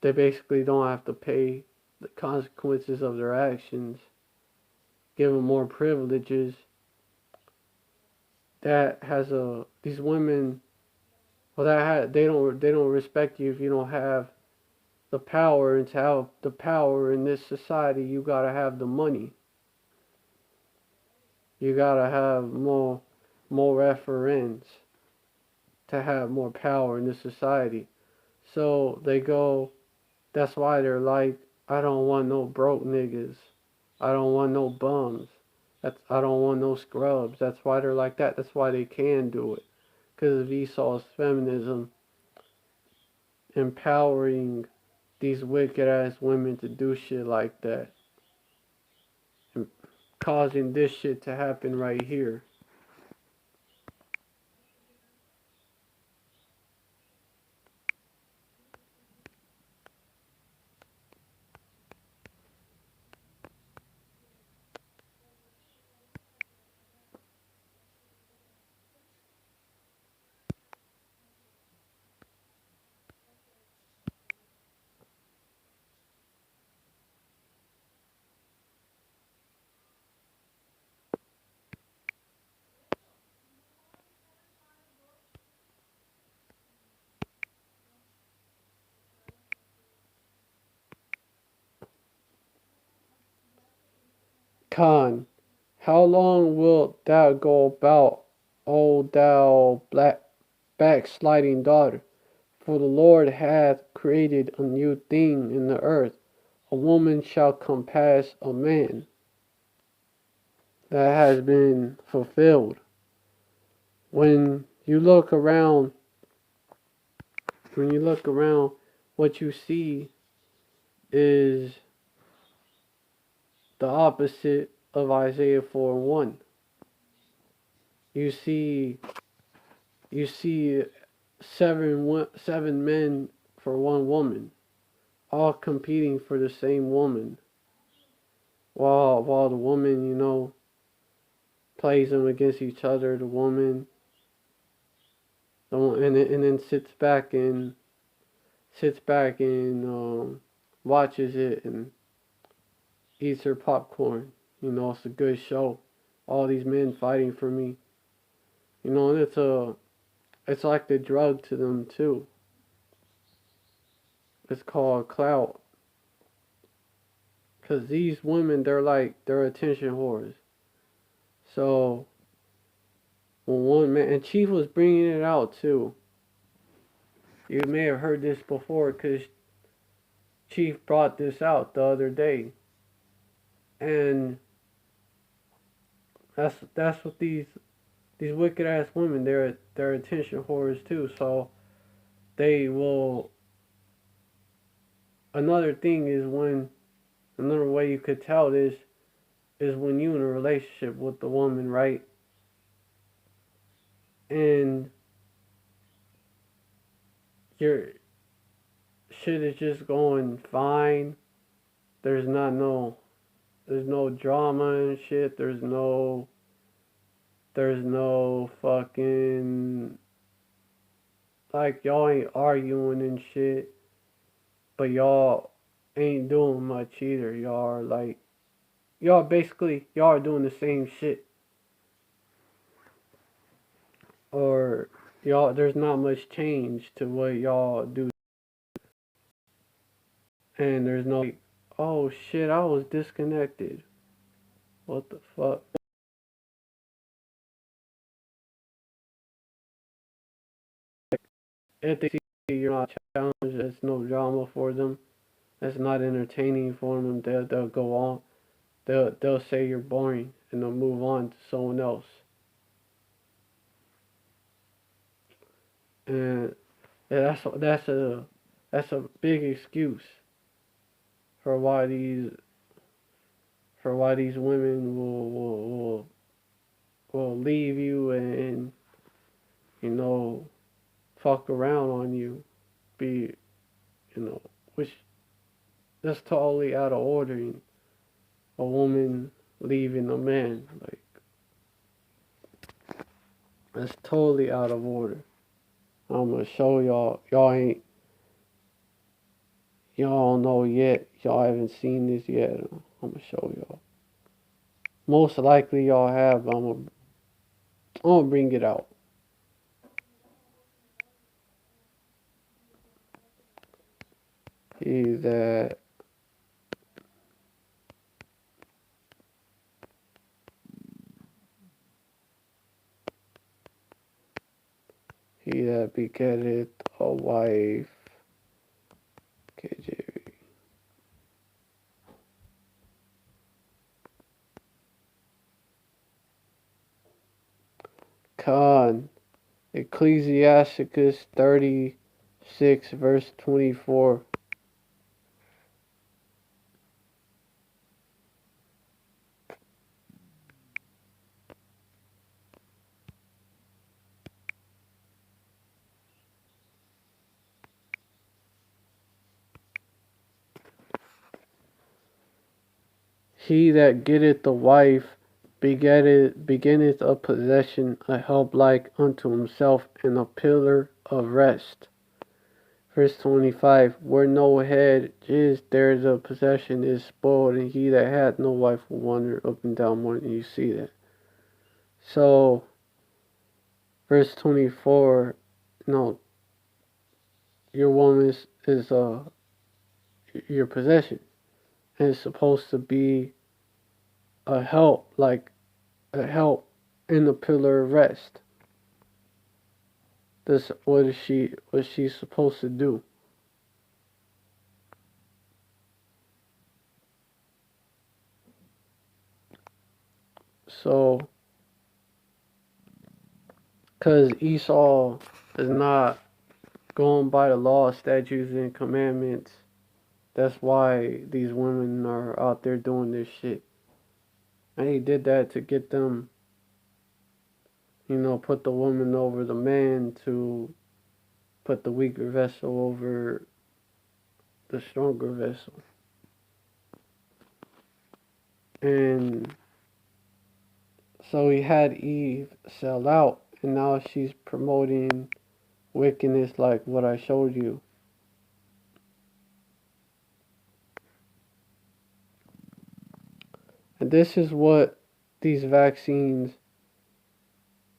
they basically don't have to pay the consequences of their actions. Give them more privileges. That has these women, well, they don't respect you if you don't have the power, and to have the power in this society, you gotta have the money. You gotta have more reference to have more power in this society. So that's why they're like, I don't want no broke niggas. I don't want no bums. I don't want no scrubs. That's why they're like that. That's why they can do it. Because of Esau's feminism empowering these wicked ass women to do shit like that. And causing this shit to happen right here. Khan, how long wilt thou go about, O thou black backsliding daughter? For the Lord hath created a new thing in the earth. A woman shall compass a man. That has been fulfilled. When you look around, what you see is the opposite of Isaiah 4:1. You see seven men for one woman, all competing for the same woman. While the woman, plays them against each other, the woman, and then sits back and watches it and eats her popcorn. It's a good show. All these men fighting for me. And it's like the drug to them too. It's called clout. Cause these women, they're attention whores. So when one man, and Chief was bringing it out too. You may have heard this before, cause Chief brought this out the other day, and that's what these wicked ass women, they're attention whores too. So they will. Another thing is another way you could tell this is when you in a relationship with the woman, right? And your shit is just going fine. There's no drama and shit. There's no fucking, like, y'all ain't arguing and shit, but y'all ain't doing much either. Y'all are doing the same shit. Or there's not much change to what y'all do. And there's no, like, oh shit, I was disconnected. What the fuck? If they see you're not challenged, there's no drama for them. That's not entertaining for them. They'll go on. They'll say you're boring and they'll move on to someone else. And that's a big excuse for why these women will leave you and fuck around on you, which that's totally out of order. A woman leaving a man, like, that's totally out of order. I'm gonna show y'all. Y'all don't know yet. Y'all haven't seen this yet. I'm gonna show y'all. Most likely y'all have. But I'm gonna bring it out. He that begetteth a wife. KJV. Con. Ecclesiasticus 36 verse 24. He that getteth a wife beginneth a possession, a help like unto himself, and a pillar of rest. Verse 25, where no head is, there the possession is spoiled, and he that hath no wife will wander up and down morning. You see that. So, verse 24, no, your woman is your possession. And it's supposed to be a help, like a help in the pillar of rest. this, what she's supposed to do. So, because Esau is not going by the law, statutes, and commandments, that's why these women are out there doing this shit. And he did that to get them, put the woman over the man, to put the weaker vessel over the stronger vessel. And so he had Eve sell out, and now she's promoting wickedness like what I showed you. And this is what these vaccines,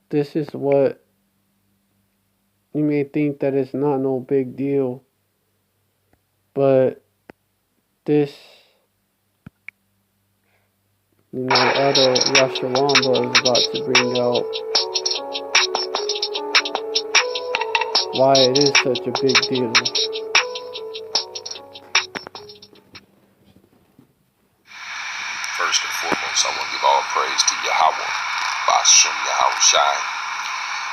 this is what you may think that it's not no big deal, but this, other Yashawamba is about to bring out why it is such a big deal. First and foremost, I want to give all praise to Yahweh, Bashem Yahweh Shai,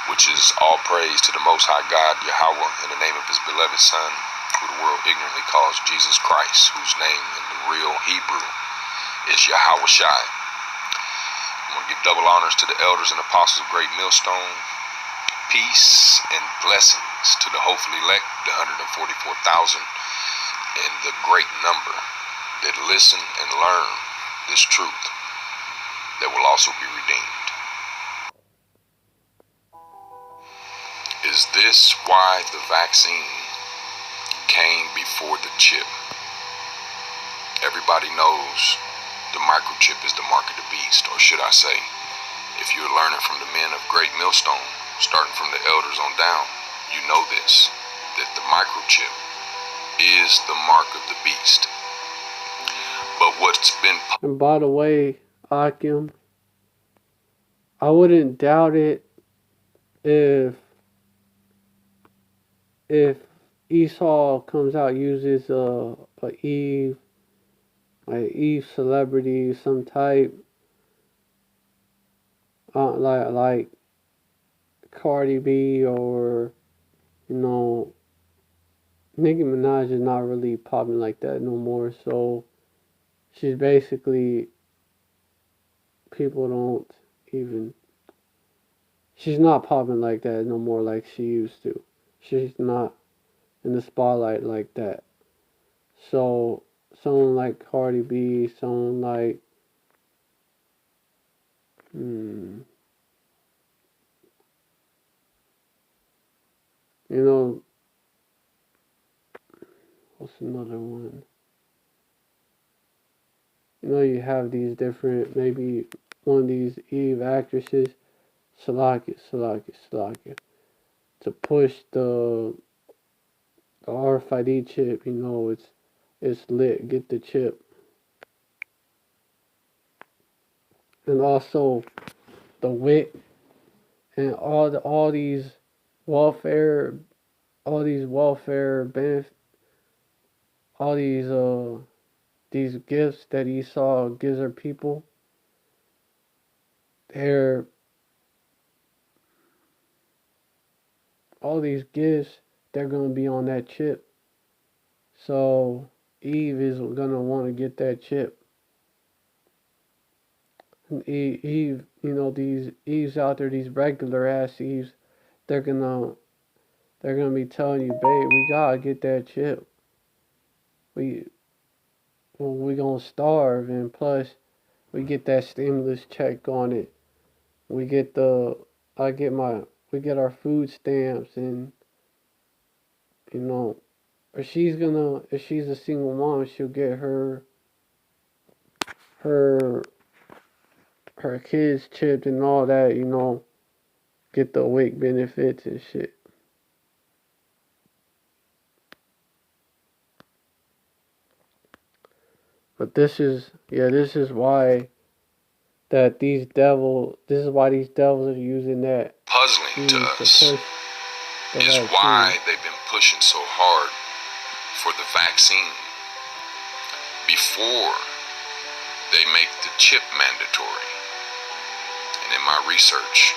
which is all praise to the Most High God, Yahweh, in the name of His beloved Son, who the world ignorantly calls Jesus Christ, whose name in the real Hebrew is Yahweh Shai. I want to give double honors to the elders and apostles of Great Millstone. Peace and blessings to the hopeful elect, the 144,000, and the great number that listen and learn this truth that will also be redeemed. Is this why the vaccine came before the chip? Everybody knows the microchip is the mark of the beast, or should I say, if you're learning from the men of Great Millstone, starting from the elders on down, you know this, that the microchip is the mark of the beast. But what's been... And by the way, Akim, I wouldn't doubt it if Esau comes out, uses a Eve, like Eve celebrity, some type, like Cardi B, or Nicki Minaj is not really popping like that no more. So she's basically, people don't even, she's not popping like that no more like she used to. She's not in the spotlight like that. So someone like Cardi B, someone like what's another one? You have these different, maybe one of these Eve actresses, Salakia, to push the RFID chip. It's lit. Get the chip. And also the WIC and all these welfare benefits, all these gifts that Esau gives her people. All these gifts, they're gonna be on that chip. So Eve is gonna want to get that chip. And Eve, these Eves out there, these regular ass Eves, they're gonna be telling you, babe, we gotta get that chip. We gonna starve, and plus we get that stimulus check on it. We get our food stamps, and if she's a single mom, she'll get her kids chipped and all that, get the WIC benefits and shit. But this is why these devils are using that puzzling to us is why they've been pushing so hard for the vaccine before they make the chip mandatory. And in my research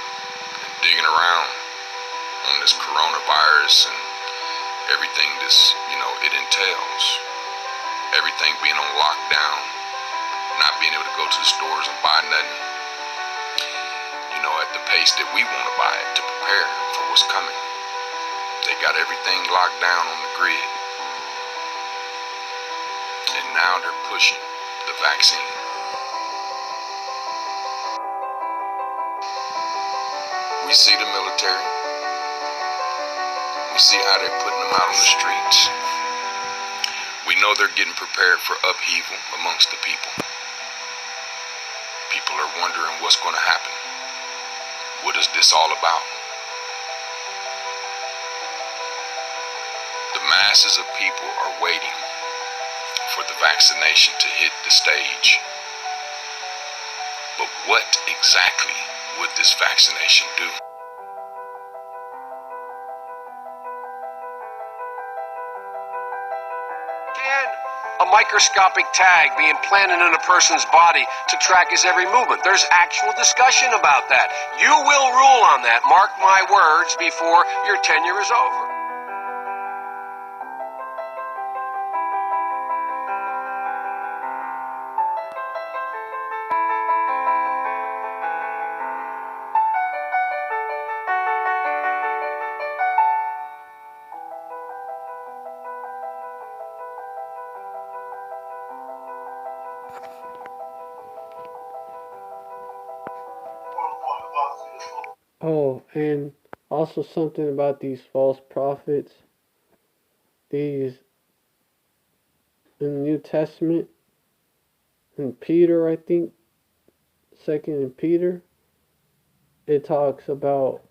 and digging around on this coronavirus and everything this, it entails, everything being on lockdown, not being able to go to the stores and buy nothing, at the pace that we want to buy it to prepare for what's coming. They got everything locked down on the grid. And now they're pushing the vaccine. We see the military. We see how they're putting them out on the streets. We know they're getting prepared for upheaval amongst the people. People are wondering what's going to happen. What is this all about? The masses of people are waiting for the vaccination to hit the stage. But what exactly would this vaccination do? A microscopic tag be implanted in a person's body to track his every movement. There's actual discussion about that. You will rule on that, mark my words, before your tenure is over. Oh, and also something about these false prophets. These, in the New Testament, in Peter, I think, 2nd in Peter, it talks about,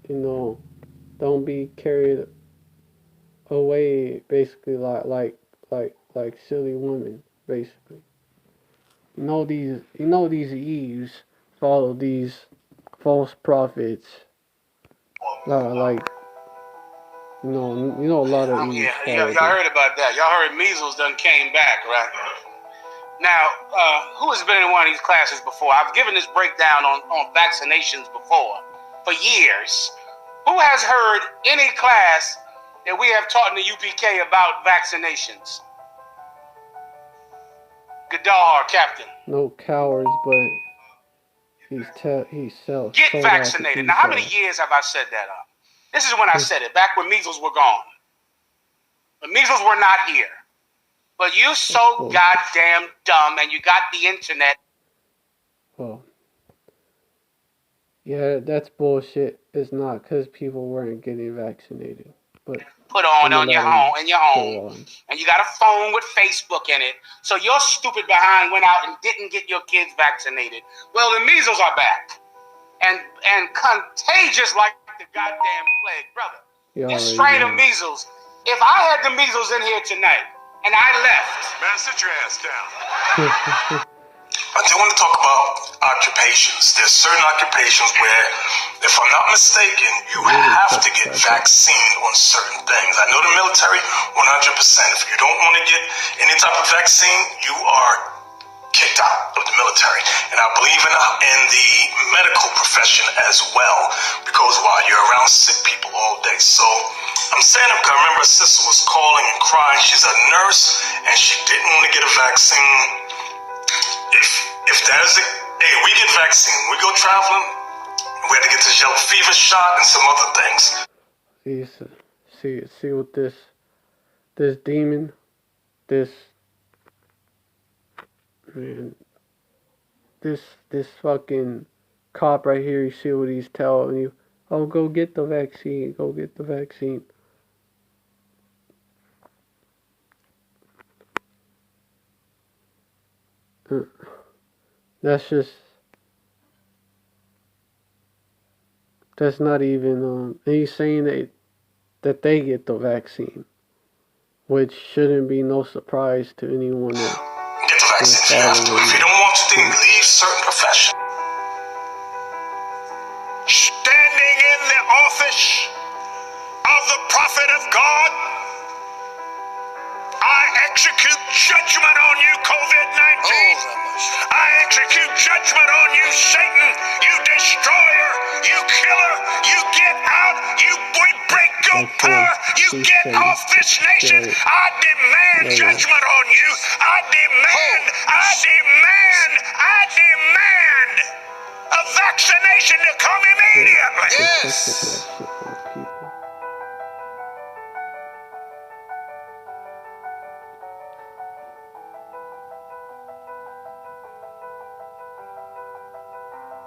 don't be carried away, basically, like silly women, basically. These Eves follow these false prophets, a lot of Eves. Y'all heard about that. Y'all heard measles done came back, right? Now, who has been in one of these classes before? I've given this breakdown on vaccinations before for years. Who has heard any class that we have taught in the UPK about vaccinations? Gadar, Captain. No cowards, but Get vaccinated. Now, how many years have I said that up? This is when I said it, back when measles were gone. The measles were not here. But you so goddamn dumb, and you got the internet. Well, yeah, that's bullshit. It's not because people weren't getting vaccinated. But put on your home, and you got a phone with Facebook in it. So your stupid behind went out and didn't get your kids vaccinated. Well, the measles are back, and contagious like the goddamn plague, brother. This strain of measles. If I had the measles in here tonight and I left, man, sit your ass down. I do want to talk about occupations. There's certain occupations where, if I'm not mistaken, you have to get vaccine on certain things. I know the military, 100%. If you don't want to get any type of vaccine, you are kicked out of the military. And I believe in the medical profession as well, because while you're around sick people all day. So I'm saying it because I remember a sister was calling and crying. She's a nurse and she didn't want to get a vaccine. If that is hey, we get vaccine, we go traveling, we have to get this yellow fever shot and some other things. See what this demon, this fucking cop right here, you see what he's telling you? Oh, go get the vaccine, go get the vaccine. That's not even, and he's saying that they get the vaccine, which shouldn't be no surprise to anyone that get the vaccine if you have to. If you don't want to, then leave certain profession. Standing in the office of of the prophet of God. I execute judgment on you, COVID-19. I execute judgment on you, Satan, you destroyer, you killer. You get out, you break your power, you get off this nation. I demand judgment on you. I demand a vaccination to come immediately. Yes.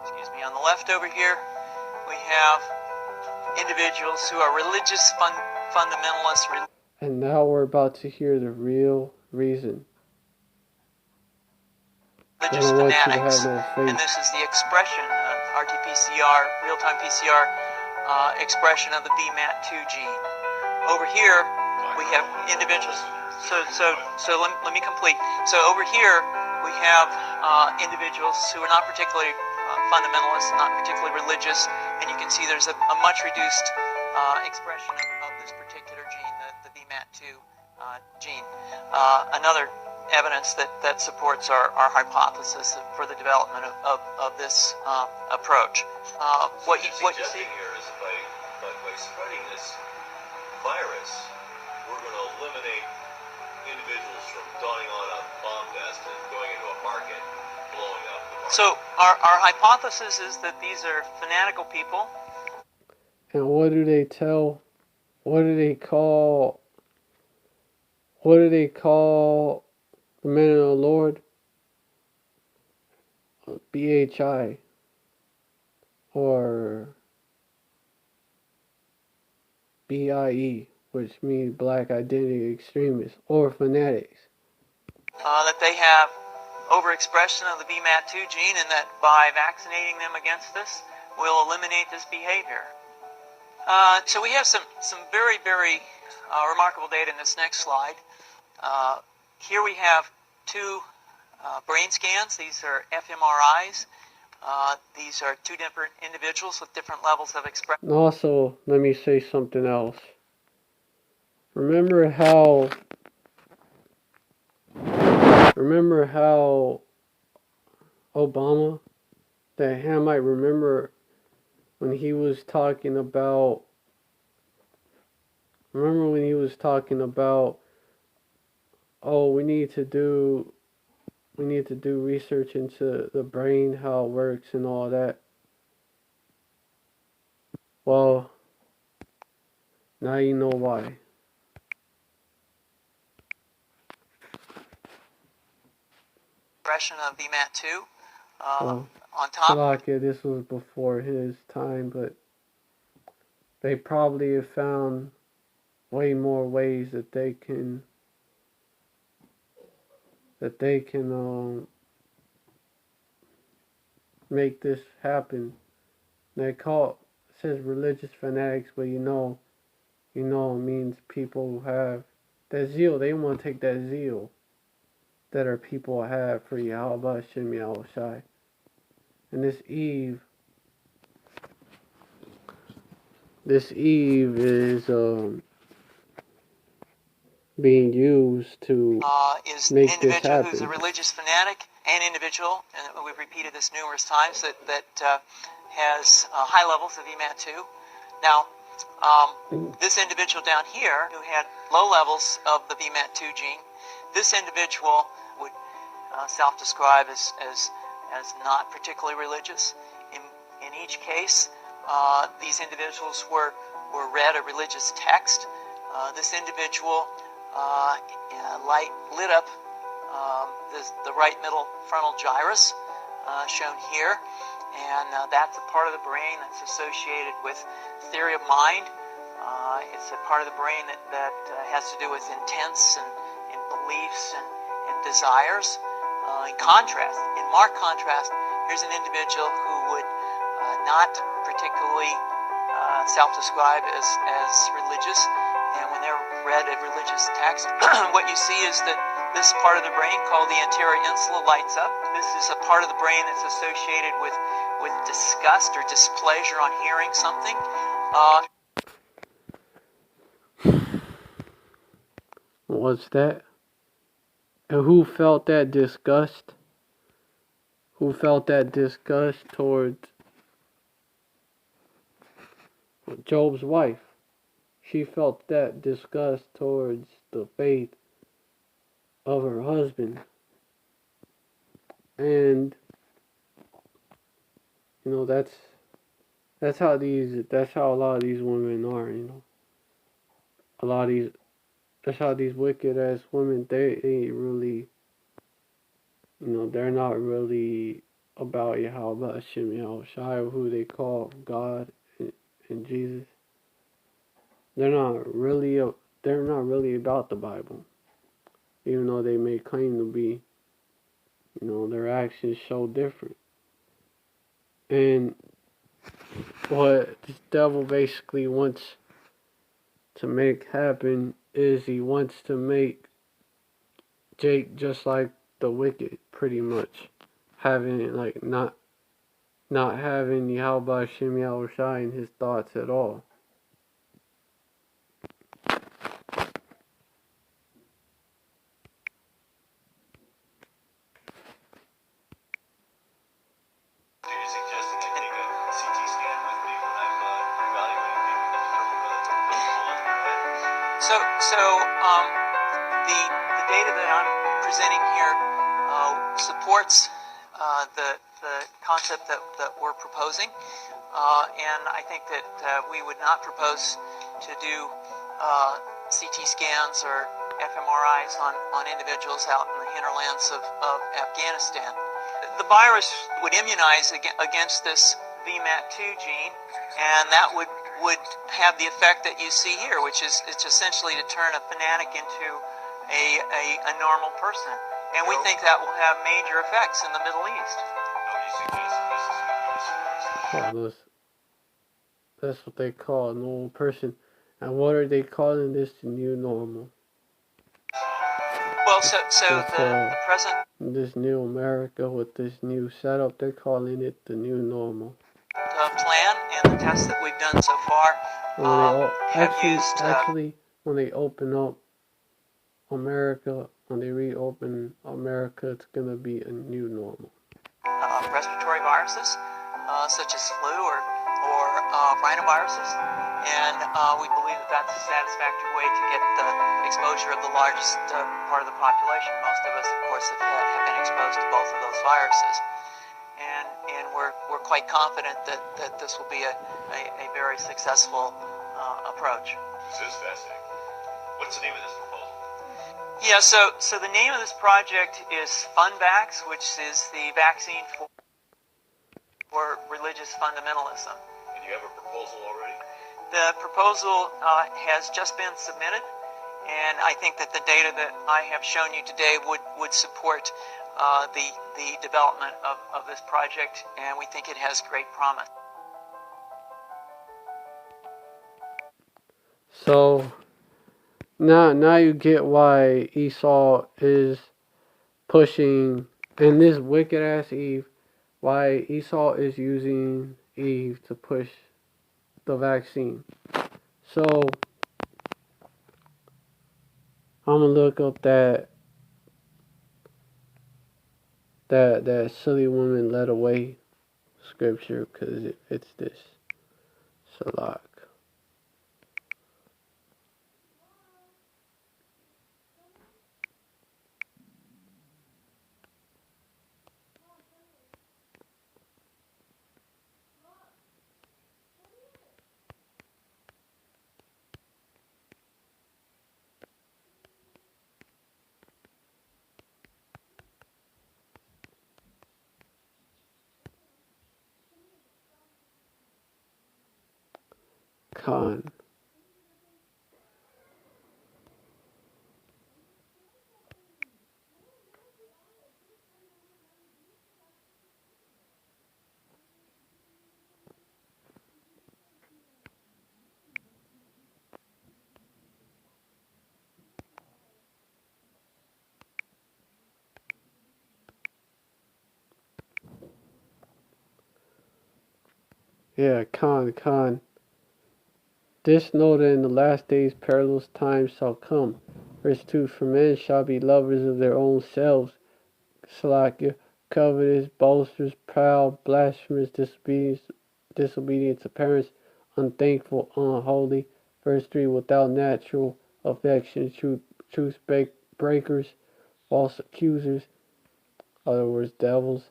Excuse me, on the left over here, we have individuals who are religious fundamentalists. And now we're about to hear the real reason. Religious fanatics. And this is the expression of RT-PCR, real-time PCR expression of the vnto gene. Over here, we have individuals. So let me complete. So over here, we have individuals who are not particularly fundamentalists, not particularly religious, and you can see there's a much reduced expression of this particular gene, the vnto gene. Another evidence that supports our hypothesis for the development of this approach. What you see here is by spreading this virus, we're going to eliminate individuals from going on a bomb nest and going into a market, blowing up the market. So our hypothesis is that these are fanatical people. And what do they tell? What do they call? What do they call the men of the Lord? BHI or BIE, which means Black Identity Extremists or fanatics. That they have overexpression of the vnto gene, and that by vaccinating them against this, we'll eliminate this behavior. So we have some very, very remarkable data in this next slide. Here we have two brain scans. These are fMRIs. These are two different individuals with different levels of expression. And also, let me say something else. Remember how Obama, that Ham might remember when he was talking about, oh, we need to do research into the brain, how it works and all that. Well, now you know why. Expression of vnto Well, on top. This was before his time, but they probably have found way more ways that they can make this happen. It says religious fanatics, but you know it means people who have that zeal. They want to take that zeal that our people have for Yahweh Shem Yahushai. And this Eve is being used to is make an individual this happen. who's a religious fanatic, an individual, and we've repeated this numerous times, that has high levels of vnto. Now, this individual down here who had low levels of the vnto gene, this individual would self-describe as not particularly religious. In each case, these individuals were read a religious text. This individual lit up the right middle frontal gyrus, shown here, and that's a part of the brain that's associated with theory of mind. It's a part of the brain that has to do with intents and beliefs and desires. In marked contrast, here's an individual who would not particularly self-describe as religious, and when they're read a religious text, what you see is that this part of the brain called the anterior insula lights up. This is a part of the brain that's associated with disgust or displeasure on hearing something. was that? And who felt that disgust? Who felt that disgust towards Job's wife? She felt that disgust towards the faith of her husband. And you know, that's how a lot of these women are, you know. That's how these wicked ass women, they really, you know, they're not really about Yahweh Hashem Yahushua, who they call God and Jesus. They're not really about the Bible, even though they may claim to be. You know, their actions show different. And what this devil basically wants to make happen is he wants to make Jake just like the wicked, pretty much, having like not having Yahweh Hashem Yahushua in his thoughts at all. The data that I'm presenting here supports the concept that we're proposing, and I think that we would not propose to do CT scans or fMRIs on individuals out in the hinterlands of Afghanistan. The virus would immunize against this vnto gene, and that would have the effect that you see here, which is it's essentially to turn a fanatic into a normal person. And we think that will have major effects in the Middle East. Well, that's what they call a normal person. And what are they calling this the new normal? Well, so the present... This new America with this new setup, they're calling it the new normal. Plan and the tests that we've done so far actually, when they open up America, when they reopen America, it's going to be a new normal. Respiratory viruses, such as flu or rhinoviruses, and we believe that that's a satisfactory way to get the exposure of the largest part of the population. Most of us, of course, have been exposed to both of those viruses. And we're quite confident that this will be a very successful approach. This is fascinating. What's the name of this proposal? Yeah, so the name of this project is FunVax, which is the vaccine for religious fundamentalism. And you have a proposal already? The proposal has just been submitted, and I think that the data that I have shown you today would support the development of this project, and we think it has great promise. So now you get why Esau is pushing, and this wicked ass Eve, why Esau is using Eve to push the vaccine. So I'm gonna look up that silly woman led away scripture, because it's this Salak. Khan. Yeah, Khan. This know that in the last days perilous times shall come. Verse 2, for men shall be lovers of their own selves, slacker, covetous, boasters, proud, blasphemous, disobedient to parents, unthankful, unholy. Verse 3, without natural affection, truth breakers, false accusers, other words, devils,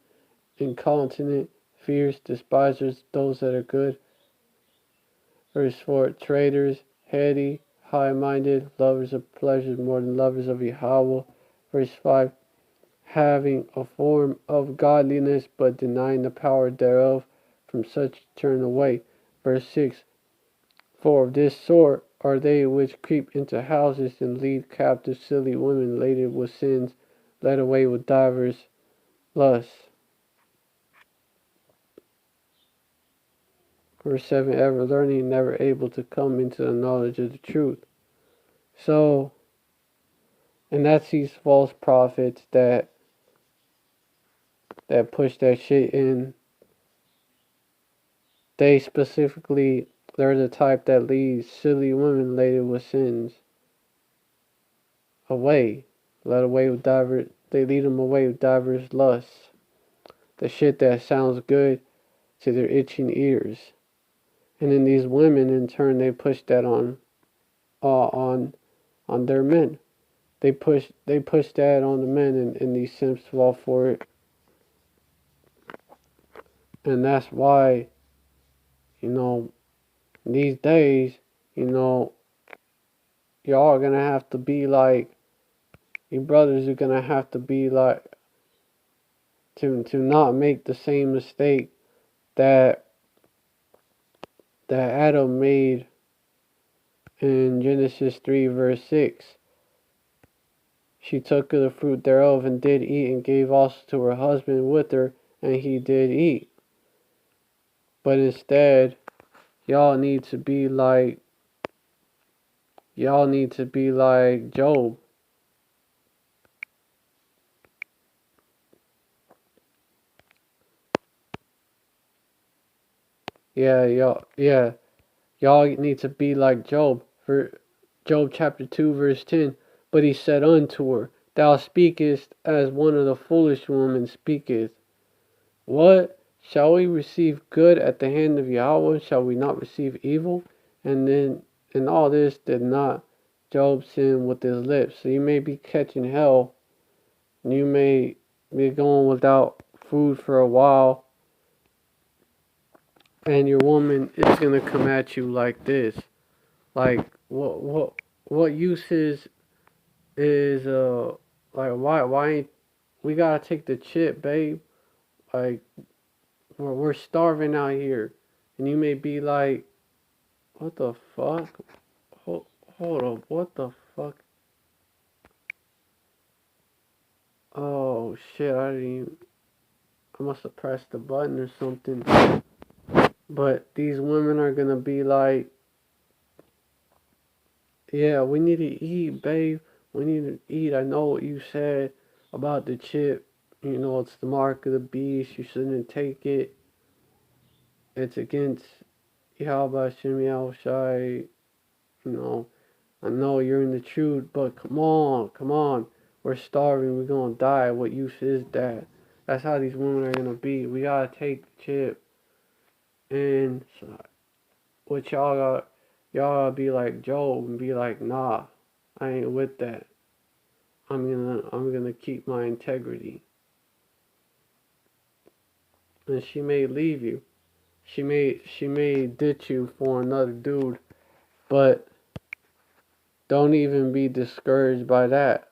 incontinent, fierce, despisers, those that are good. Verse 4, traitors, heady, high-minded, lovers of pleasure more than lovers of Yahweh. Verse 5, having a form of godliness, but denying the power thereof, from such turn away. Verse 6, for of this sort are they which creep into houses and lead captive silly women laden with sins, led away with divers lusts. Verse 7, ever learning, never able to come into the knowledge of the truth. So, and that's these false prophets that push that shit in. They specifically, they're the type that leads silly women laden with sins away. They lead them away with divers lusts. The shit that sounds good to their itching ears. And then these women, in turn, they push that on their men. They push that on the men, and these simps fall for it. And that's why, these days, y'all are gonna have to be like, your brothers are gonna have to be like, to not make the same mistake that Adam made in Genesis 3 verse 6. She took of the fruit thereof and did eat, and gave also to her husband with her, and he did eat. But instead, y'all need to be like Job. Y'all need to be like Job. For Job chapter 2 verse 10. But he said unto her, thou speakest as one of the foolish women speaketh. What? Shall we receive good at the hand of Yahweh? Shall we not receive evil? And then, in all this, did not Job sin with his lips? So you may be catching hell. You may be going without food for a while. And your woman is going to come at you like this. Like, what use is like, why ain't, we gotta take the chip, babe? Like, we're starving out here. And you may be like, what the fuck? Hold up, what the fuck? Oh shit, I must have pressed the button or something. But these women are gonna be like, yeah, we need to eat, babe. We need to eat. I know what you said about the chip. It's the mark of the beast. You shouldn't take it. It's against Yahweh Shem Yahushai. I know you're in the truth, but come on. We're starving. We're gonna die. What use is that? That's how these women are gonna be. We gotta take the chip. And what y'all gotta be like Job and be like, nah, I ain't with that. I'm gonna keep my integrity. And she may leave you. She may ditch you for another dude, but don't even be discouraged by that.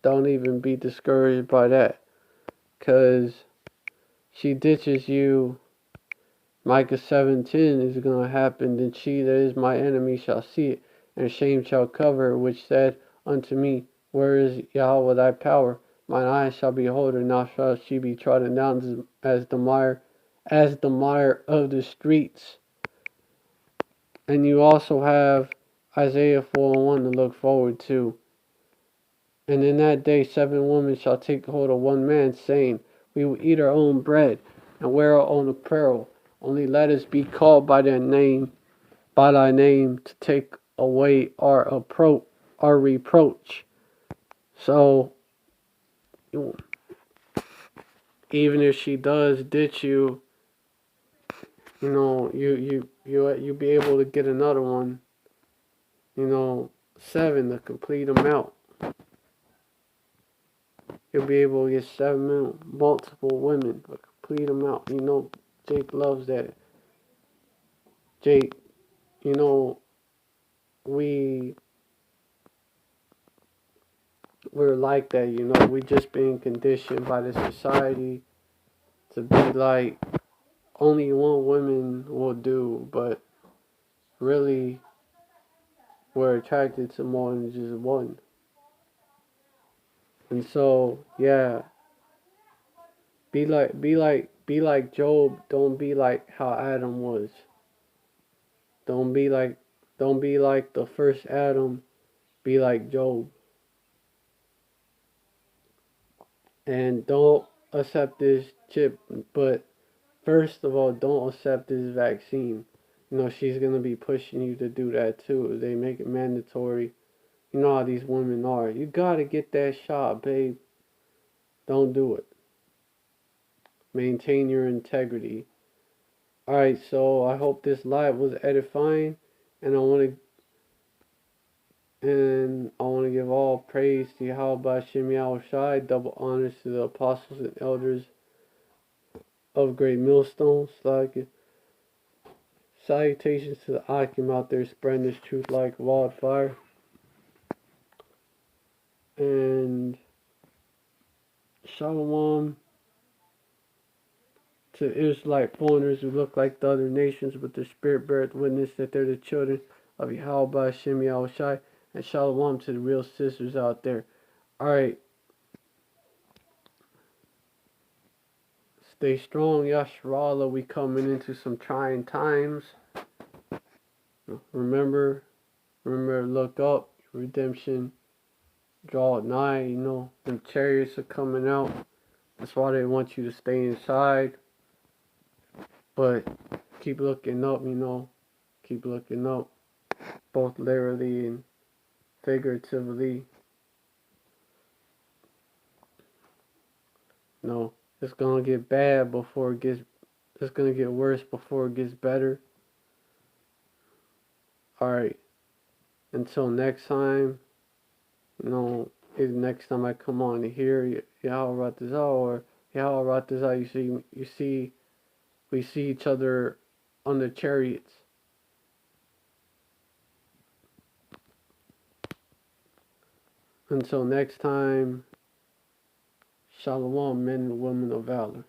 Don't even be discouraged by that. Because she ditches you. Micah 7:10 is going to happen. Then she that is my enemy shall see it, and shame shall cover her, which said unto me, where is Yahweh thy power? Mine eyes shall behold her, now shall she be trodden down as the mire of the streets. And you also have Isaiah 4:1 to look forward to. And in that day 7 women shall take hold of one man, saying, we will eat our own bread and wear our own apparel. Only let us be called by thy name, to take away our reproach. So even if she does ditch you, you'll be able to get another one. 7 to complete them out. You'll be able to get 7 multiple women to complete them out. Jake loves that. Jake, we're like that. We just being conditioned by the society to be like only one woman will do, but really we're attracted to more than just one. And so, yeah, be like Job. Don't be like how Adam was. Don't be like the first Adam. Be like Job. And don't accept this chip, but first of all, don't accept this vaccine. She's going to be pushing you to do that too. They make it mandatory. You know how these women are. You got to get that shot, babe. Don't do it. Maintain your integrity. Alright, so I hope this live was edifying, and I want to give all praise to Yahweh Shem Shai, double honors to the apostles and elders of Great Millstone. Salutations to the Akim out there spreading this truth like wildfire. And Shalom to Israelite foreigners who look like the other nations, but the Spirit beareth witness that they're the children of Yahweh Shem Shai. And Shalom to the real sisters out there. Alright. Stay strong, Yasharallah. We coming into some trying times. Remember to look up. Redemption draw nigh. The chariots are coming out. That's why they want you to stay inside. But keep looking up, Keep looking up. Both literally and figuratively. It's gonna get bad before it gets. It's gonna get worse before it gets better. Alright. Until next time. Next time I come on to hear Yahweh Ratazah or Yahweh Ratazah, we see each other on the chariots. Until next time, Shalom, men and women of valor.